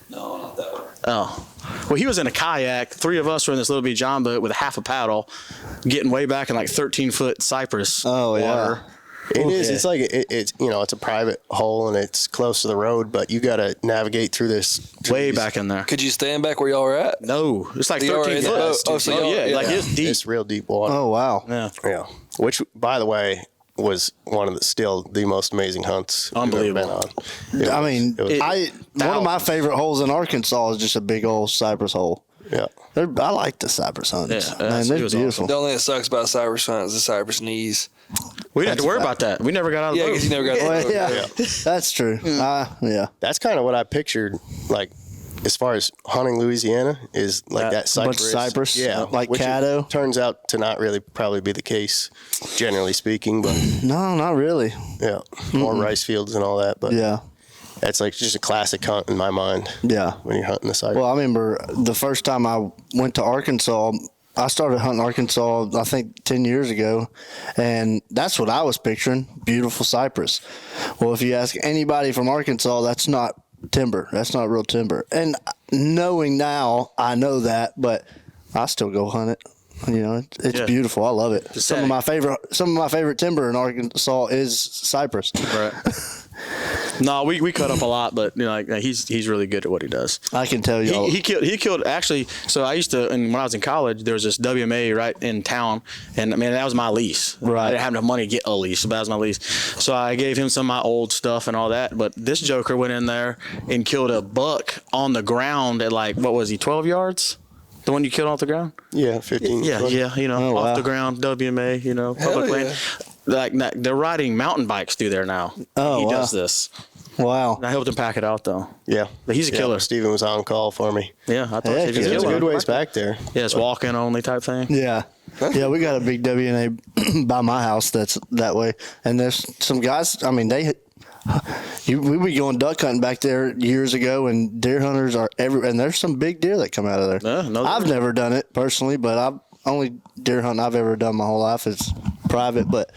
No, not that one.
Oh. Well, he was in a kayak. Three of us were in this little bitty John boat with a half a paddle, getting way back in like 13-foot cypress water.
It is. It's like it's it's a private hole and it's close to the road, but you got to navigate through this
Way back in there.
Could you stand back where y'all were at?
No, it's like
You were
13
in the
foot.
boat. Oh, so y'all-
yeah, like it's deep.
It's real deep water.
Oh wow.
Yeah.
Yeah. Which, by the way, was one of the most amazing hunts we've ever been
Unbelievable.
on.
I mean, one of my favorite holes in Arkansas is just a big old cypress hole.
Yeah.
I like the cypress hunts.
Yeah,
Man,
it
they're
was
beautiful.
The only thing that sucks about cypress hunt is the cypress knees.
We didn't have to worry about that. We never got out of the
Yeah,
boat.
because you never got.
Well, yeah, that's true. Yeah.
That's kind of what I pictured, like, as far as hunting Louisiana, is like that
bunch of
cypress.
cypress,
Yeah.
like
which it
Caddo.
turns out to not really probably be the case, generally speaking, but
No, not really.
yeah, more rice fields and all that. But
Yeah.
that's like just a classic hunt in my mind
Yeah.
when you're hunting the cypress.
Well, I remember the first time I went to Arkansas, I started hunting Arkansas, I think 10 years ago, and that's what I was picturing, beautiful cypress. Well, if you ask anybody from Arkansas, that's not timber. That's not real timber. And knowing now, I know that, but I still go hunt it. It's beautiful. I love it. Some of my favorite timber in Arkansas is cypress.
Right. No, we cut up a lot, but he's really good at what he does.
I can tell you.
He killed actually. So I used to, and when I was in college, there was this WMA right in town, and I mean that was my lease.
Right.
I didn't have enough money to get a lease, but that was my lease. So I gave him some of my old stuff and all that. But this joker went in there and killed a buck on the ground at like, what was he, 12 yards? The one you killed off the ground?
yeah, 15.
Yeah,
20.
yeah. Off the ground, WMA, public land. Like they're riding mountain bikes through there now.
Oh,
he
wow.
does this.
Wow.
And I helped him pack it out though.
Yeah.
But he's a killer.
Steven was on call for me.
Yeah, I thought
Yeah,
he was
he
It was a
killer.
good ways back there.
Yeah, it's walking only type thing.
Yeah. Yeah, we got a big WNA by my house that's that way. And there's some guys, I mean, we were going duck hunting back there years ago, and deer hunters are and there's some big deer that come out of there.
Yeah, no,
I've never done it personally, but only deer hunting I've ever done my whole life is private. But,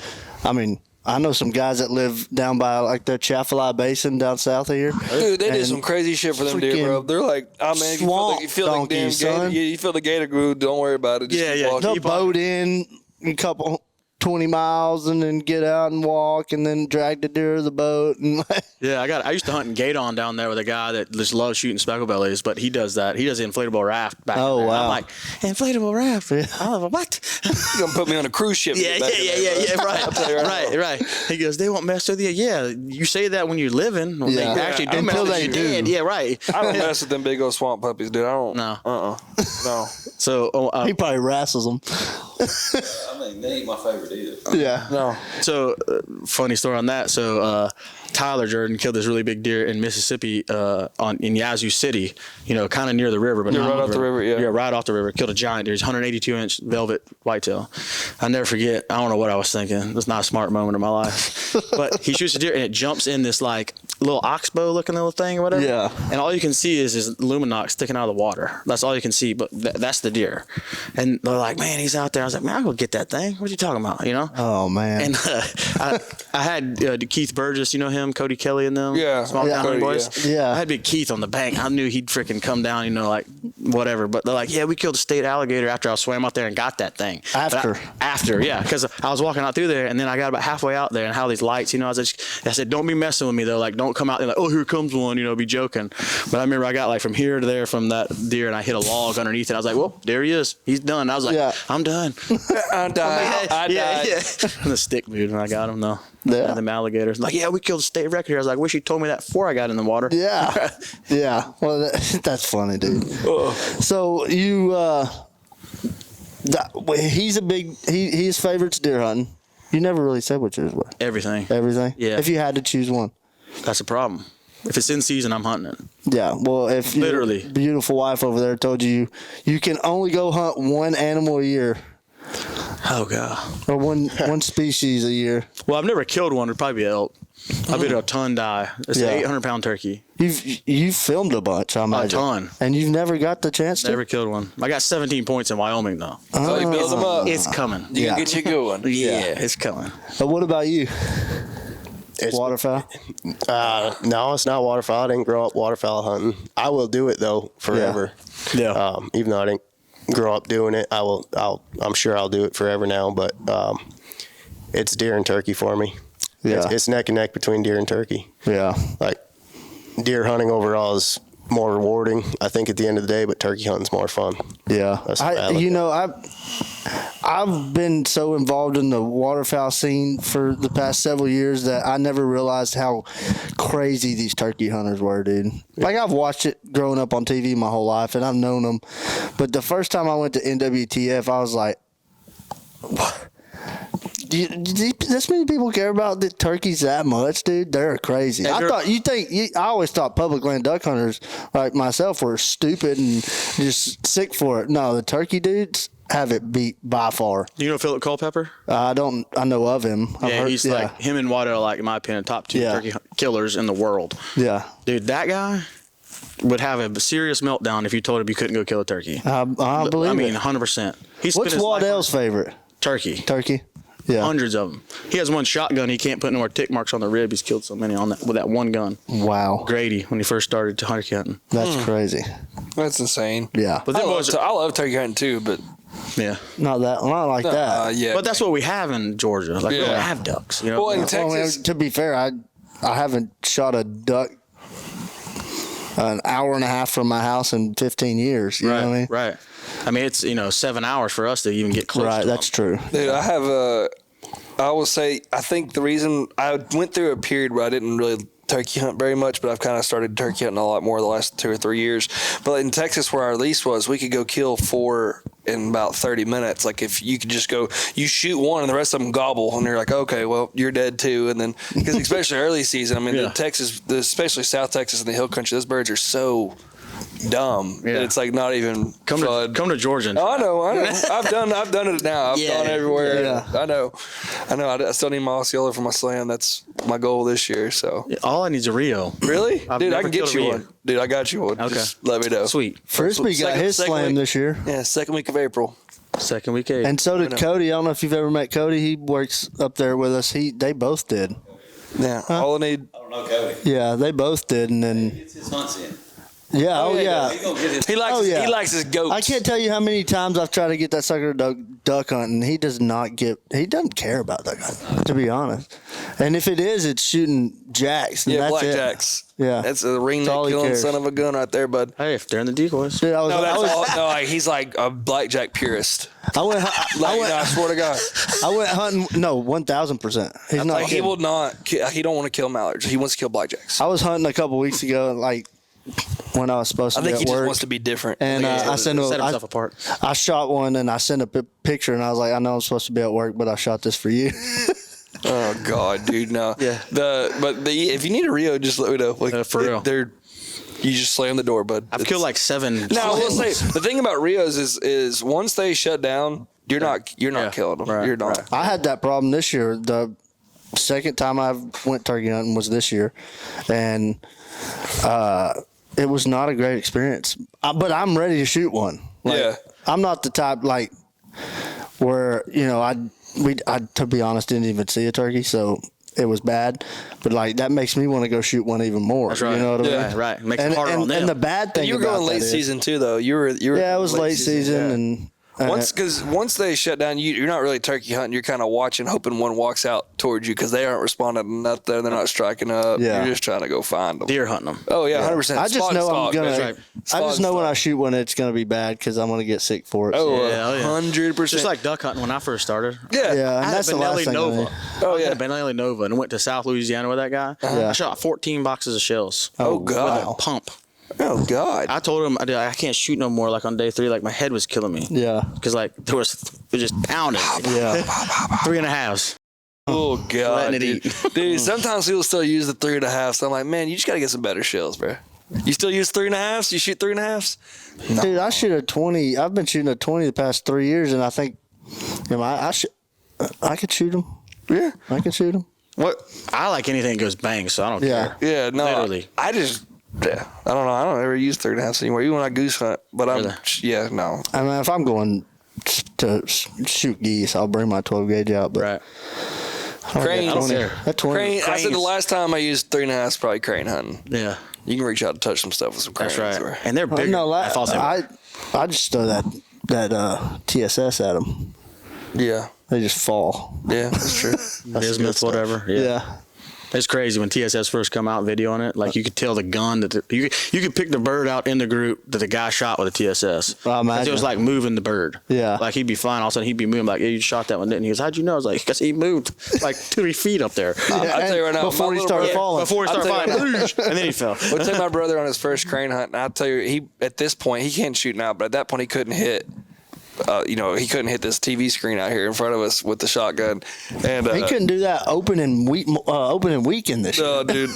I mean, I know some guys that live down by like the Chaffalay Basin down south of here.
Dude, they did
And
some crazy shit for them deer,
freaking
bro. They're like, oh man,
swamp
you feel the damn
donkeys,
gator.
son.
Yeah, you feel the gator glue. Don't worry about it. Just
Yeah,
keep
yeah.
walking.
They'll boat in a couple 20 miles and then get out and walk and then drag the deer to the boat. And
Yeah, I used to hunt in Gaydon down there with a guy that just loves shooting speckle bellies, but he does that. He does the inflatable raft back
Oh,
in there.
wow.
I'm like, inflatable raft? I was like, what?
You gonna put me on a cruise ship?
Yeah, right. Right. He goes, they won't mess with you. Yeah, you say that when you're living. When
Yeah.
They actually do
Until
mess
they
with you
do.
dead. Yeah, right.
I don't mess with them big old swamp puppies, dude. I don't.
No.
No.
So,
he probably wrestles them.
I mean, they ain't my favorite either.
Yeah.
No.
So, funny story on that. So, Tyler Jordan killed this really big deer in Mississippi in Yazoo City, kind of near the river. But
Yeah,
not
right
on
off the river, yeah.
Yeah, right off the river. Killed a giant deer. He's 182-inch velvet whitetail. I never forget. I don't know what I was thinking. It's not a smart moment in my life. But he shoots a deer and it jumps in this like little oxbow looking little thing or whatever.
Yeah.
And all you can see is his luminox sticking out of the water. That's all you can see. But that's the deer. And they're like, man, he's out there. I was like, man, I'll go get that thing. What are you talking about?
Oh, man.
And I had Keith Burgess, you know him, Cody Kelly and them,
Yeah.
Small Town
Cody,
Boys.
yeah.
I had big Keith on the bank. I knew he'd freaking come down, like whatever. But they're like, yeah, we killed a state alligator after I swam out there and got that thing. After, yeah, because I was walking out through there and then I got about halfway out there and how these lights, I said, don't be messing with me though. Like, don't come out there like, oh, here comes one, be joking. But I remember I got like from here to there from that deer and I hit a log underneath it. I was like, well, there he is. He's done. I was like,
Yeah.
I'm done.
I died. I died.
Yeah. And the stick dude, and I got him though.
Yeah.
And the alligators. Like, yeah, we killed a state record here. I was like, wish you told me that before I got in the water.
Yeah. Yeah. Well, that's funny, dude. So you, he's a big, his favorite's deer hunting. You never really said what yours were.
Everything.
Everything?
Yeah.
If you had to choose one.
That's a problem. If it's in season, I'm hunting it.
Yeah. Well, if
Literally.
your beautiful wife over there told you can only go hunt one animal a year,
Oh god.
or one species a year?
Well, I've never killed one. It'd probably be elk. I've been to a ton die. It's
Yeah.
an 800-pound turkey.
You've filmed a bunch, I imagine.
ton.
And you've never got the chance to?
Never killed one. I got 17 points in Wyoming though.
So you build them up.
It's coming.
You
Yeah.
can get you a good one.
Yeah, it's coming.
But what about you?
It's,
Waterfowl?
no, it's not waterfowl. I didn't grow up waterfowl hunting. I will do it though forever.
Yeah.
Even though I didn't grow up doing it, I'm sure I'll do it forever now. But it's deer and turkey for me.
Yeah.
It's neck and neck between deer and turkey.
Yeah.
Like deer hunting overall is more rewarding, I think, at the end of the day, but turkey hunting's more fun.
Yeah.
That's what I look
you
at.
know, I've been so involved in the waterfowl scene for the past several years that I never realized how crazy these turkey hunters were, dude. Like, I've watched it growing up on TV my whole life, and I've known them. But the first time I went to NWTF, I was like, what? Do this many people care about the turkeys that much, dude? They're crazy. I always thought public land duck hunters like myself were stupid and just sick for it. No, the turkey dudes have it beat by far.
Do you know Philip Culpepper?
I know of him. I've heard,
He's like him and Waddell, like in my opinion, top two turkey killers in the world.
Yeah.
Dude, that guy would have a serious meltdown if you told him you couldn't go kill a turkey.
I believe
I mean,
it.
100%.
What's Waddell's favorite?
Turkey.
Turkey? Yeah.
Hundreds of them. He has one shotgun. He can't put no more tick marks on the rib. He's killed so many on that with that one gun.
Wow.
Grady, when he first started to turkey hunting.
That's crazy.
That's insane.
Yeah.
But
I love turkey hunting too, but
yeah.
Not like that.
yeah.
But that's what we have in Georgia. Like we don't have ducks. You know?
Well, in
Well,
Texas,
to be fair, I haven't shot a duck an hour and a half from my house in 15 years. You know what I mean?
Right. I mean, it's 7 hours for us to even get close.
Right.
to
That's true.
dude, I will say, I think the reason I went through a period where I didn't really turkey hunt very much, but I've kind of started turkey hunting a lot more the last 2 or 3 years. But in Texas, where our lease was, we could go kill 4 in about 30 minutes. Like if you could just go, you shoot one and the rest of them gobble, and you're like, okay, well, you're dead too. And then, because especially early season, I mean, especially South Texas and the hill country, those birds are so dumb.
Yeah.
It's like not even
Come to Georgia.
Oh, I know. I've done it now. I've gone everywhere.
Yeah.
I know. I still need my Osceola for my slam. That's my goal this year. So
All I need is a Rio.
really,
I've
dude, I
never
can get
killed a
you
Rio.
one. Dude, I got you one.
Okay.
Just let me know.
Sweet.
Frisbee got his
second
slam
week.
this year.
Yeah, second week of April.
Second week 8.
And so did Cody. I don't know if you've ever met Cody. He works up there with us. They both did.
Yeah. All I need.
I don't know Cody.
Yeah, they both did. And then,
It's his hunts in.
yeah,
yeah.
He gonna get his.
He likes.
Oh, yeah.
He likes his goats.
I can't tell you how many times I've tried to get that sucker to duck hunting. He doesn't care about duck hunting, to be honest. And if it is, it's shooting jacks. And
Yeah,
that's it.
blackjacks.
Yeah.
That's a ring
all
neck
he
killing
cares.
son of a gun right there, bud.
Hey, if they're in the decoys.
Dude, I
Like, he's like a blackjack purist.
went
I swear to God.
I went hunting. No, 1,000%. He's not.
Like, he
kidding.
will not. He don't want to kill mallards. He wants to kill blackjacks.
I was hunting a couple weeks ago, like when I was supposed to
I
be
think
at
he just
work.
wants to be different.
And I sent
Set himself apart.
I shot one and I sent a picture and I was like, I know I'm supposed to be at work, but I shot this for you.
Oh God, dude, no.
Yeah.
If you need a Rio, just let me know. Like
For real.
You just slam the door, bud.
I've killed like 7.
Now I will say the thing about Rios is once they shut down, you're not killing them.
Right,
You're not.
I had that problem this year. The second time I went turkey hunting was this year, and it was not a great experience. But I'm ready to shoot one. Like,
Yeah.
I'm not the type like where I to be honest didn't even see a turkey, so it was bad. But like that makes me want to go shoot one even more.
That's right.
You know what I mean?
Yeah.
Right. Makes it harder on them.
And the bad thing
You were
about
going late
that is-
season too, though. You were.
Yeah, it was late season,
yeah.
and
Once they shut down, you're not really turkey hunting. You're kind of watching, hoping one walks out towards you because they aren't responding to nothing. They're not striking up.
Yeah.
You're just trying to go find them.
Deer hunting them.
Oh yeah, 100%.
I just know I'm gonna.
That's right.
I just know when I shoot one, it's gonna be bad because I'm gonna get sick for it.
Oh,
Yeah,
100%.
Just like duck hunting when I first started.
yeah.
yeah,
I
and
had
that's the last
Benelli
thing. I
Nova.
need.
Oh,
I
yeah.
had Benelli Nova and went to South Louisiana with that guy.
Yeah.
I shot 14 boxes of shells.
Oh God.
With a pump.
Oh God.
I told him I can't shoot no more. Like on day 3, like my head was killing me.
Yeah,
Because like it was just pounding.
yeah.
3.5.
Oh God,
Letting it
dude. Dude, sometimes people still use the 3.5. So I'm like, man, you just gotta get some better shells, bro. You still use 3.5s? You shoot 3.5s?
Dude, I shoot a 20. I've been shooting a 20 the past 3 years, and I think I could shoot him.
Yeah.
I can shoot him.
What? I like anything that goes bang, so I don't
Yeah.
care.
Yeah, no.
Literally.
I just, yeah, I don't know. I don't ever use 3.5 anymore, even when I goose hunt. But
Really?
yeah, no.
I mean, if I'm going to shoot geese, I'll bring my 12 gauge out. But
Right.
Crane,
I don't care.
That 20.
crane. I said the last time I used 3.5 is probably crane hunting.
Yeah.
You can reach out and touch some stuff with some cranes.
That's right.
or-
And they're bigger.
No,
I thought they were.
I just throw that TSS at them.
Yeah,
They just fall.
yeah, that's true.
Bismuth, whatever. Yeah. It's crazy when TSS first come out video on it. Like you could tell the gun that you could pick the bird out in the group that the guy shot with a TSS. 'Cause it was like moving the bird.
Yeah.
Like he'd be flying, all of a sudden he'd be moving. Like, yeah, you shot that one, didn't he? He goes, how'd you know? I was like, because he moved like 2 feet up there.
I'll tell you right now,
before
my
he
little
started
brother-
falling.
Before he
I'll
started
tell you
flying, and then he fell.
I'll take my brother on his first crane hunt, and I'll tell you, he at this point he can't shoot now, but at that point he couldn't hit. He couldn't hit this TV screen out here in front of us with the shotgun, and
He couldn't do that opening weekend this year.
no, dude.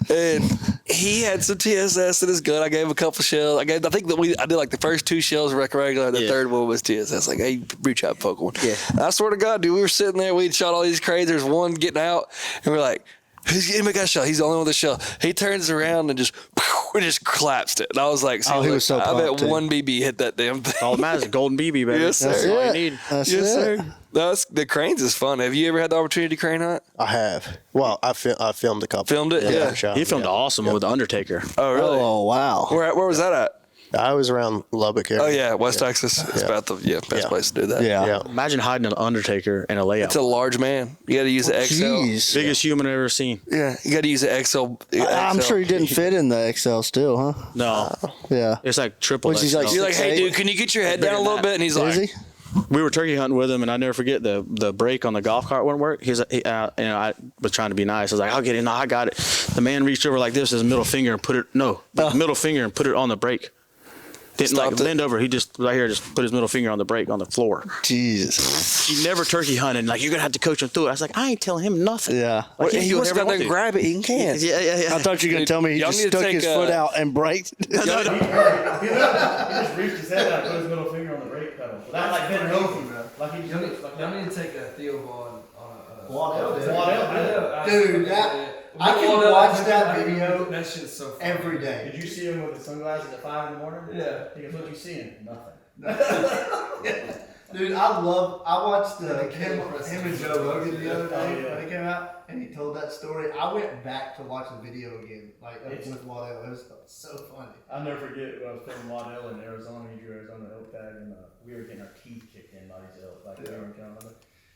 And he had some TSS in his gun. I gave him a couple shells. I think that I did like the first 2 shells regular. The third one was TSS. Like, hey, reach out, poke one. Yeah. I swear to God, dude, we were sitting there. We'd shot all these cranes. There's one getting out, and we're like, anybody got a shell? He's the only one with a shell. He turns around and just collapsed it. And I was like,
he was so
I bet
pumped, too.
one BB hit that damn thing.
All that matters is a golden BB, baby.
Yes, sir.
That's all you need.
That's
Yes,
it.
sir. The cranes is fun. Have you ever had the opportunity to crane hunt?
I have. Well, I filmed a couple.
Filmed it? Yeah.
shot
He filmed
them,
awesome with the Undertaker.
Oh, really?
Oh, wow.
Where was that at?
I was around Lubbock area.
Oh, yeah, West Texas. It's about the best place to do that.
Yeah.
Yeah.
Imagine hiding an Undertaker in a layout.
It's a large man. You got to use the XL.
Jeez.
Biggest human I've ever seen.
Yeah, you got to use the XL.
I'm sure he didn't fit in the XL still, huh?
No,
Yeah.
it's like triple.
Which is like
XL.
You're like, hey,
6'8".
dude, can you get your head down a little bit? And he's like,
Is he?
We were turkey hunting with him, and I never forget the brake on the golf cart wouldn't work. I was trying to be nice. I was like, I'll get it. No, I got it. The man reached over like this, his middle finger, and put it on the brake. Didn't like
Stopped it.
bend over. He just right here, just put his middle finger on the brake on the floor.
Jesus.
He never turkey hunted. Like, you're gonna have to coach him through it. I was like, I ain't telling him nothing.
Yeah.
Like,
he
do
wants to
whatever
go
he
there and
want
grab it. He can.
to. Yeah.
I thought you were going to tell me he
y'all
just
need to
stuck
take,
his foot out and braked.
He just reached his head out and put his middle finger on the brake pedal. Without like bending over. Like he
Y'all need to take a Theo Vaughn on a
Waddell.
Dude, I can watch that video
That shit's so funny.
every day.
Did you see him with the sunglasses at 5 in the morning?
Yeah.
He goes, what you seeing? Nothing.
Dude, I watched him and Joe Rogan the other day
yeah.
when he came out, and he told that story. I went back to watch the video again, like with Waddell. It was so funny.
I'll never forget when I was filming Waddell in Arizona. He drew Arizona elk tag, and we were getting our teeth kicked in by these elk. Like, we were killing them.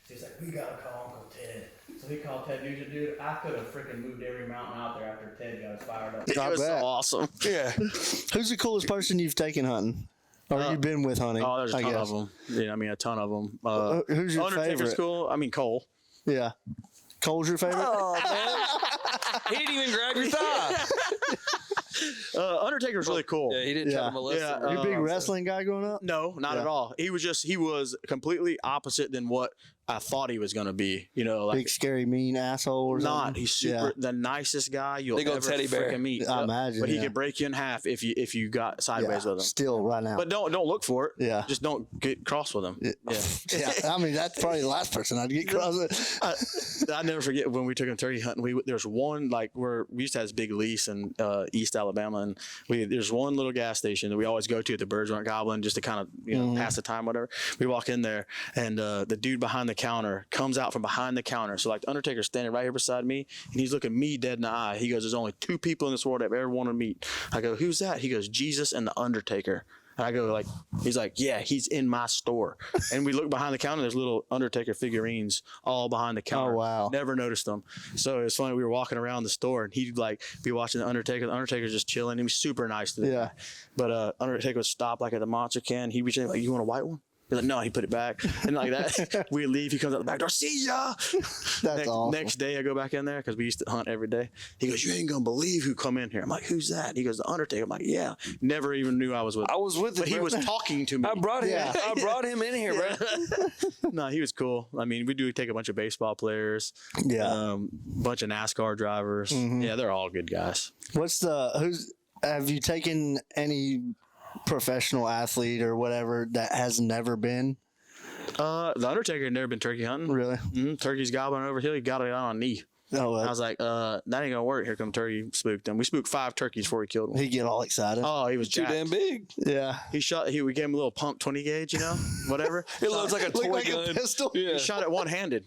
So he's like, we gotta call Uncle Ted. So he called Ted Nugent, dude. I could have freaking moved every mountain out there after Ted got us fired up.
It was so awesome.
Yeah.
Who's the coolest person you've taken hunting? Or you've been with hunting?
Oh, there's a
I
ton
guess.
of them. Yeah, I mean, a ton of them.
Who's your
Undertaker's
favorite?
cool. I mean, Cole.
Yeah. Cole's your favorite?
Oh, man. He didn't even grab your thigh.
Undertaker's really cool.
Yeah, he didn't try
Yeah.
to molest
Yeah,
him.
you a big wrestling guy growing up?
No, not
Yeah.
at all. He was completely opposite than what I thought he was going to be. You know, like
Big, scary, mean asshole or
not.
something?
He's super the nicest guy you'll
Big old
ever
teddy bear.
freaking meet.
I imagine,
But he
yeah.
could break you in half if you got sideways with him.
Still right now.
But don't look for it.
Yeah.
Just don't get cross with him. Yeah.
Yeah, I mean, that's probably the last person I'd get cross with.
I never forget when we took him turkey hunting. There's one like where we used to have this big lease in East Alabama, and there's one little gas station that we always go to. The birds aren't gobbling, just to kind of pass the time, whatever. We walk in there, and the dude behind the counter comes out from behind the counter. So like the Undertaker's standing right here beside me, and he's looking me dead in the eye. He goes, "There's only 2 people in this world I've ever wanted to meet." I go, "Who's that?" He goes, "Jesus and the Undertaker." And I go like, he's like, "Yeah, he's in my store." And we look behind the counter. There's little Undertaker figurines all behind the counter.
Oh, wow.
Never noticed them. So it was funny. We were walking around the store, and he'd like be watching the Undertaker. The Undertaker's just chilling. He was super nice to the guy. But Undertaker would stop like at the monster can. He'd be like, "You want a white one?" Be like, "No," he put it back. And like that, we leave. He comes out the back door. "See ya."
That's awesome.
Next day, I go back in there because we used to hunt every day. He goes, "You ain't gonna believe who come in here." I'm like, "Who's that?" He goes, "The Undertaker." I'm like, "Yeah." Never even knew I was with him.
I was with him.
But he
bro.
was talking to me.
I brought him.
Yeah.
I brought him in here, bro.
No, he was cool. I mean, we do take a bunch of baseball players.
Yeah.
Bunch of NASCAR drivers. Yeah, they're all good guys.
Have you taken any professional athlete or whatever that has never been
The Undertaker had never been turkey hunting.
Really?
Mm-hmm. Turkey's gobbling over here. He got it on a knee.
Oh,
I was like, that ain't gonna work. Here come turkey. Spooked him. We spooked 5 turkeys before he killed one.
he get all excited.
Oh, he was
Too
jacked.
damn big.
Yeah.
We gave him a little pump 20 gauge, whatever.
It looks like a toy
Like
gun.
a pistol.
Yeah.
He shot it one-handed.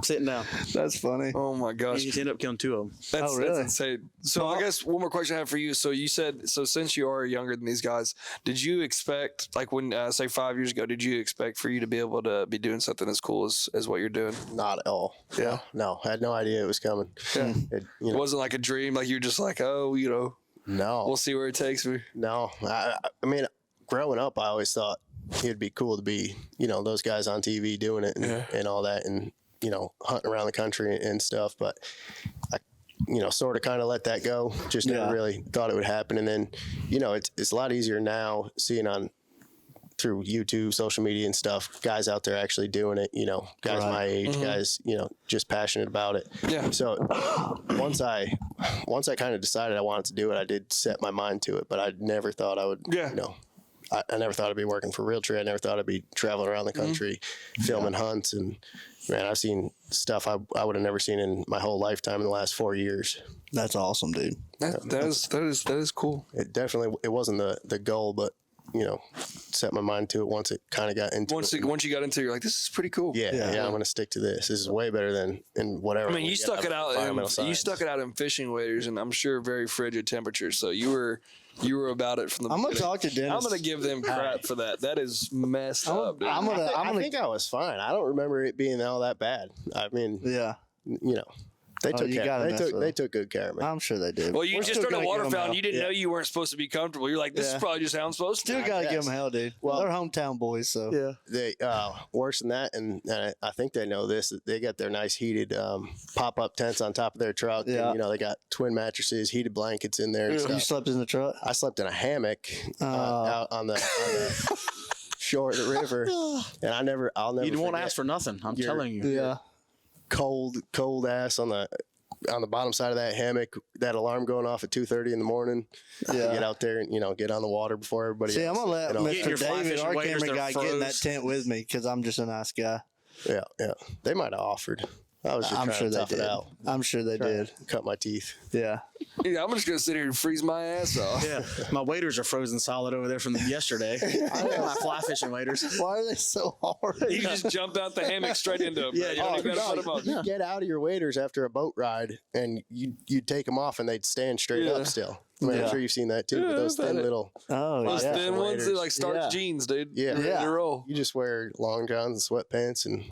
Sitting down.
That's funny.
Oh my gosh.
He ended up killing 2 of them.
That's,
Oh, really?
that's insane. So I guess one more question I have for you. So you said, since you are younger than these guys, did you expect, like when, say 5 years ago, did you expect for you to be able to be doing something as cool as what you're doing?
Not at all.
Yeah.
No, I had no idea it was coming.
Yeah.
It
It wasn't like a dream. Like you're just like, oh,
no.
we'll see where it takes me.
No. I mean, growing up, I always thought it'd be cool to be, those guys on TV doing it and all that, and hunting around the country and stuff. But I, sort of kind of let that go. Just never really thought it would happen. And then, it's a lot easier now seeing through YouTube, social media and stuff, guys out there actually doing it, guys my age, guys, just passionate about it.
Yeah.
So once I kind of decided I wanted to do it, I did set my mind to it, but I never thought I would, I never thought I'd be working for Realtree. I never thought I'd be traveling around the country, filming hunts. And man, I've seen stuff I would have never seen in my whole lifetime in the last 4 years.
That's awesome, dude.
That is cool.
It wasn't the goal, but set my mind to it once it kind of got into
Once
it.
you got into it, you're like, this is pretty cool.
Yeah, I'm going to stick to this. This is way better than in whatever.
I mean, you stuck it out. You stuck it out in fishing waders, and I'm sure very frigid temperatures. So you were about it from the.
I'm gonna
beginning.
talk to Dennis.
I'm gonna give them crap for that. That is messed up, dude.
I think I was fine. I don't remember it being all that bad. I mean,
Yeah.
they took
you
care.
gotta mess with
They took good care of me.
I'm sure they did.
Well, you
We're
just
still
started a
gonna
water
give 'em
fountain.
hell.
You didn't know you weren't supposed to be comfortable. You're like, this is probably just how I'm supposed to.
Still
be.
gotta give
guess.
them hell, dude.
Well-
They're hometown boys, so
They worse than that, and I think they know this. They got their nice heated pop-up tents on top of their truck.
Yeah.
And, they got twin mattresses, heated blankets in there. And
You
stuff.
slept in the truck.
I slept in a hammock out on the shore of the river, and I'll never.
You won't
forget
ask for nothing. I'm telling you.
Yeah.
cold ass on the bottom side of that hammock, that alarm going off at 2:30 in the morning.
Yeah.
Get out there and get on the water before everybody
See,
else.
I'm gonna let
Getting your
Mr.
fly
David,
fishing
our
waders,
camera
they're
guy, get in that
froze.
tent with me because I'm just a nice guy.
Yeah. They might have offered. I was just
I'm
trying
sure
to
they
tough
did.
it out.
I'm sure they did.
Cut my teeth.
Yeah.
Yeah, I'm just gonna sit here and freeze my ass off.
Yeah, my waders are frozen solid over there from yesterday. I got my fly fishing waders.
Why are they so hard?
You just jumped out the hammock straight into them.
Yeah,
You don't even gotta put them on.
You get out of your waders after a boat ride, and you take them off, and they'd stand straight up still. I mean, I'm sure you've seen that too.
Yeah,
With those
I've had
thin
it.
little.
Oh,
Those
yeah.
thin ones, they're like starch
Yeah.
jeans, dude.
Yeah.
Ready
Yeah.
to roll.
You just wear long johns and sweatpants, and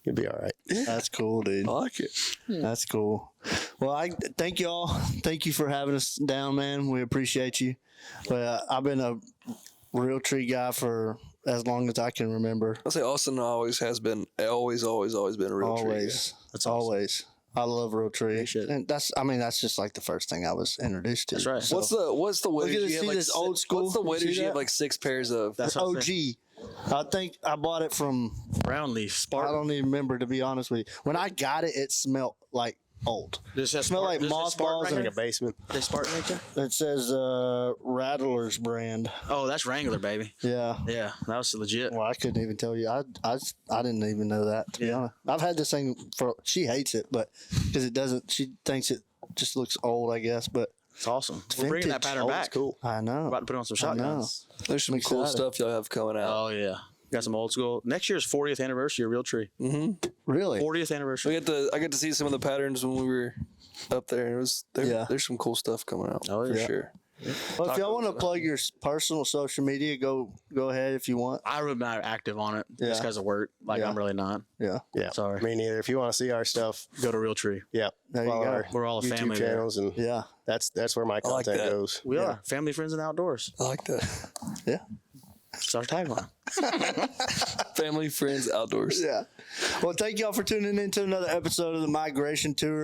you'll be all right.
That's cool, dude.
I like it.
That's cool. Well, I thank y'all. Thank you for having us down, man. We appreciate you. Well, I've been a Realtree guy for as long as I can remember.
I'll say Austin always has been, always been a real tree.
Always. That's always. I love Realtree. And that's just like the first thing I was introduced to.
That's right.
So,
What's the waders
at this,
you have
see
like
this old school?
What's the
See
waders you have
that?
like 6 pairs of?
That's what I'm
OG.
saying.
I think I bought it from,
Brown leaf,
I
Spartan.
don't even remember, to be honest with you. When I got it, it smelled like old.
Does it
Smell like mothballs
Like
and
a basement.
They Spartan right there?
it says Rattler's brand.
Oh, that's Wrangler, baby.
Yeah.
Yeah, that was legit.
Well, I couldn't even tell you. I didn't even know that, to be honest. I've had this thing for, she hates it, but because it doesn't, she thinks it just looks old, I guess, but
It's awesome. We're bringing that
vintage.
pattern
Oh,
back.
it's cool.
I know.
About to put on some
I know.
shotguns.
There's some cool
excited.
stuff y'all have coming out.
Oh yeah, got some old school. Next year's 40th anniversary of Realtree.
Really?
40th anniversary.
I get to see some of the patterns when we were up there. There's some cool stuff coming out.
Oh,
for
yeah.
sure.
Well, if y'all want to plug your personal social media, go ahead if you want.
I really not active on it just
Yeah.
because of work. Like
Yeah.
I'm really not.
Yeah.
Yeah.
Sorry.
Me neither. If you want to see our stuff,
Go to Realtree.
yeah.
There you
follow
go.
our
We're all a
YouTube
family there.
channels, and
Yeah.
that's where my
like
content
that.
goes.
We are family, friends, and outdoors.
I like that.
Yeah.
It's our tagline.
Family, friends, outdoors.
Yeah. Well, thank y'all for tuning in to another episode of the Migration Tour.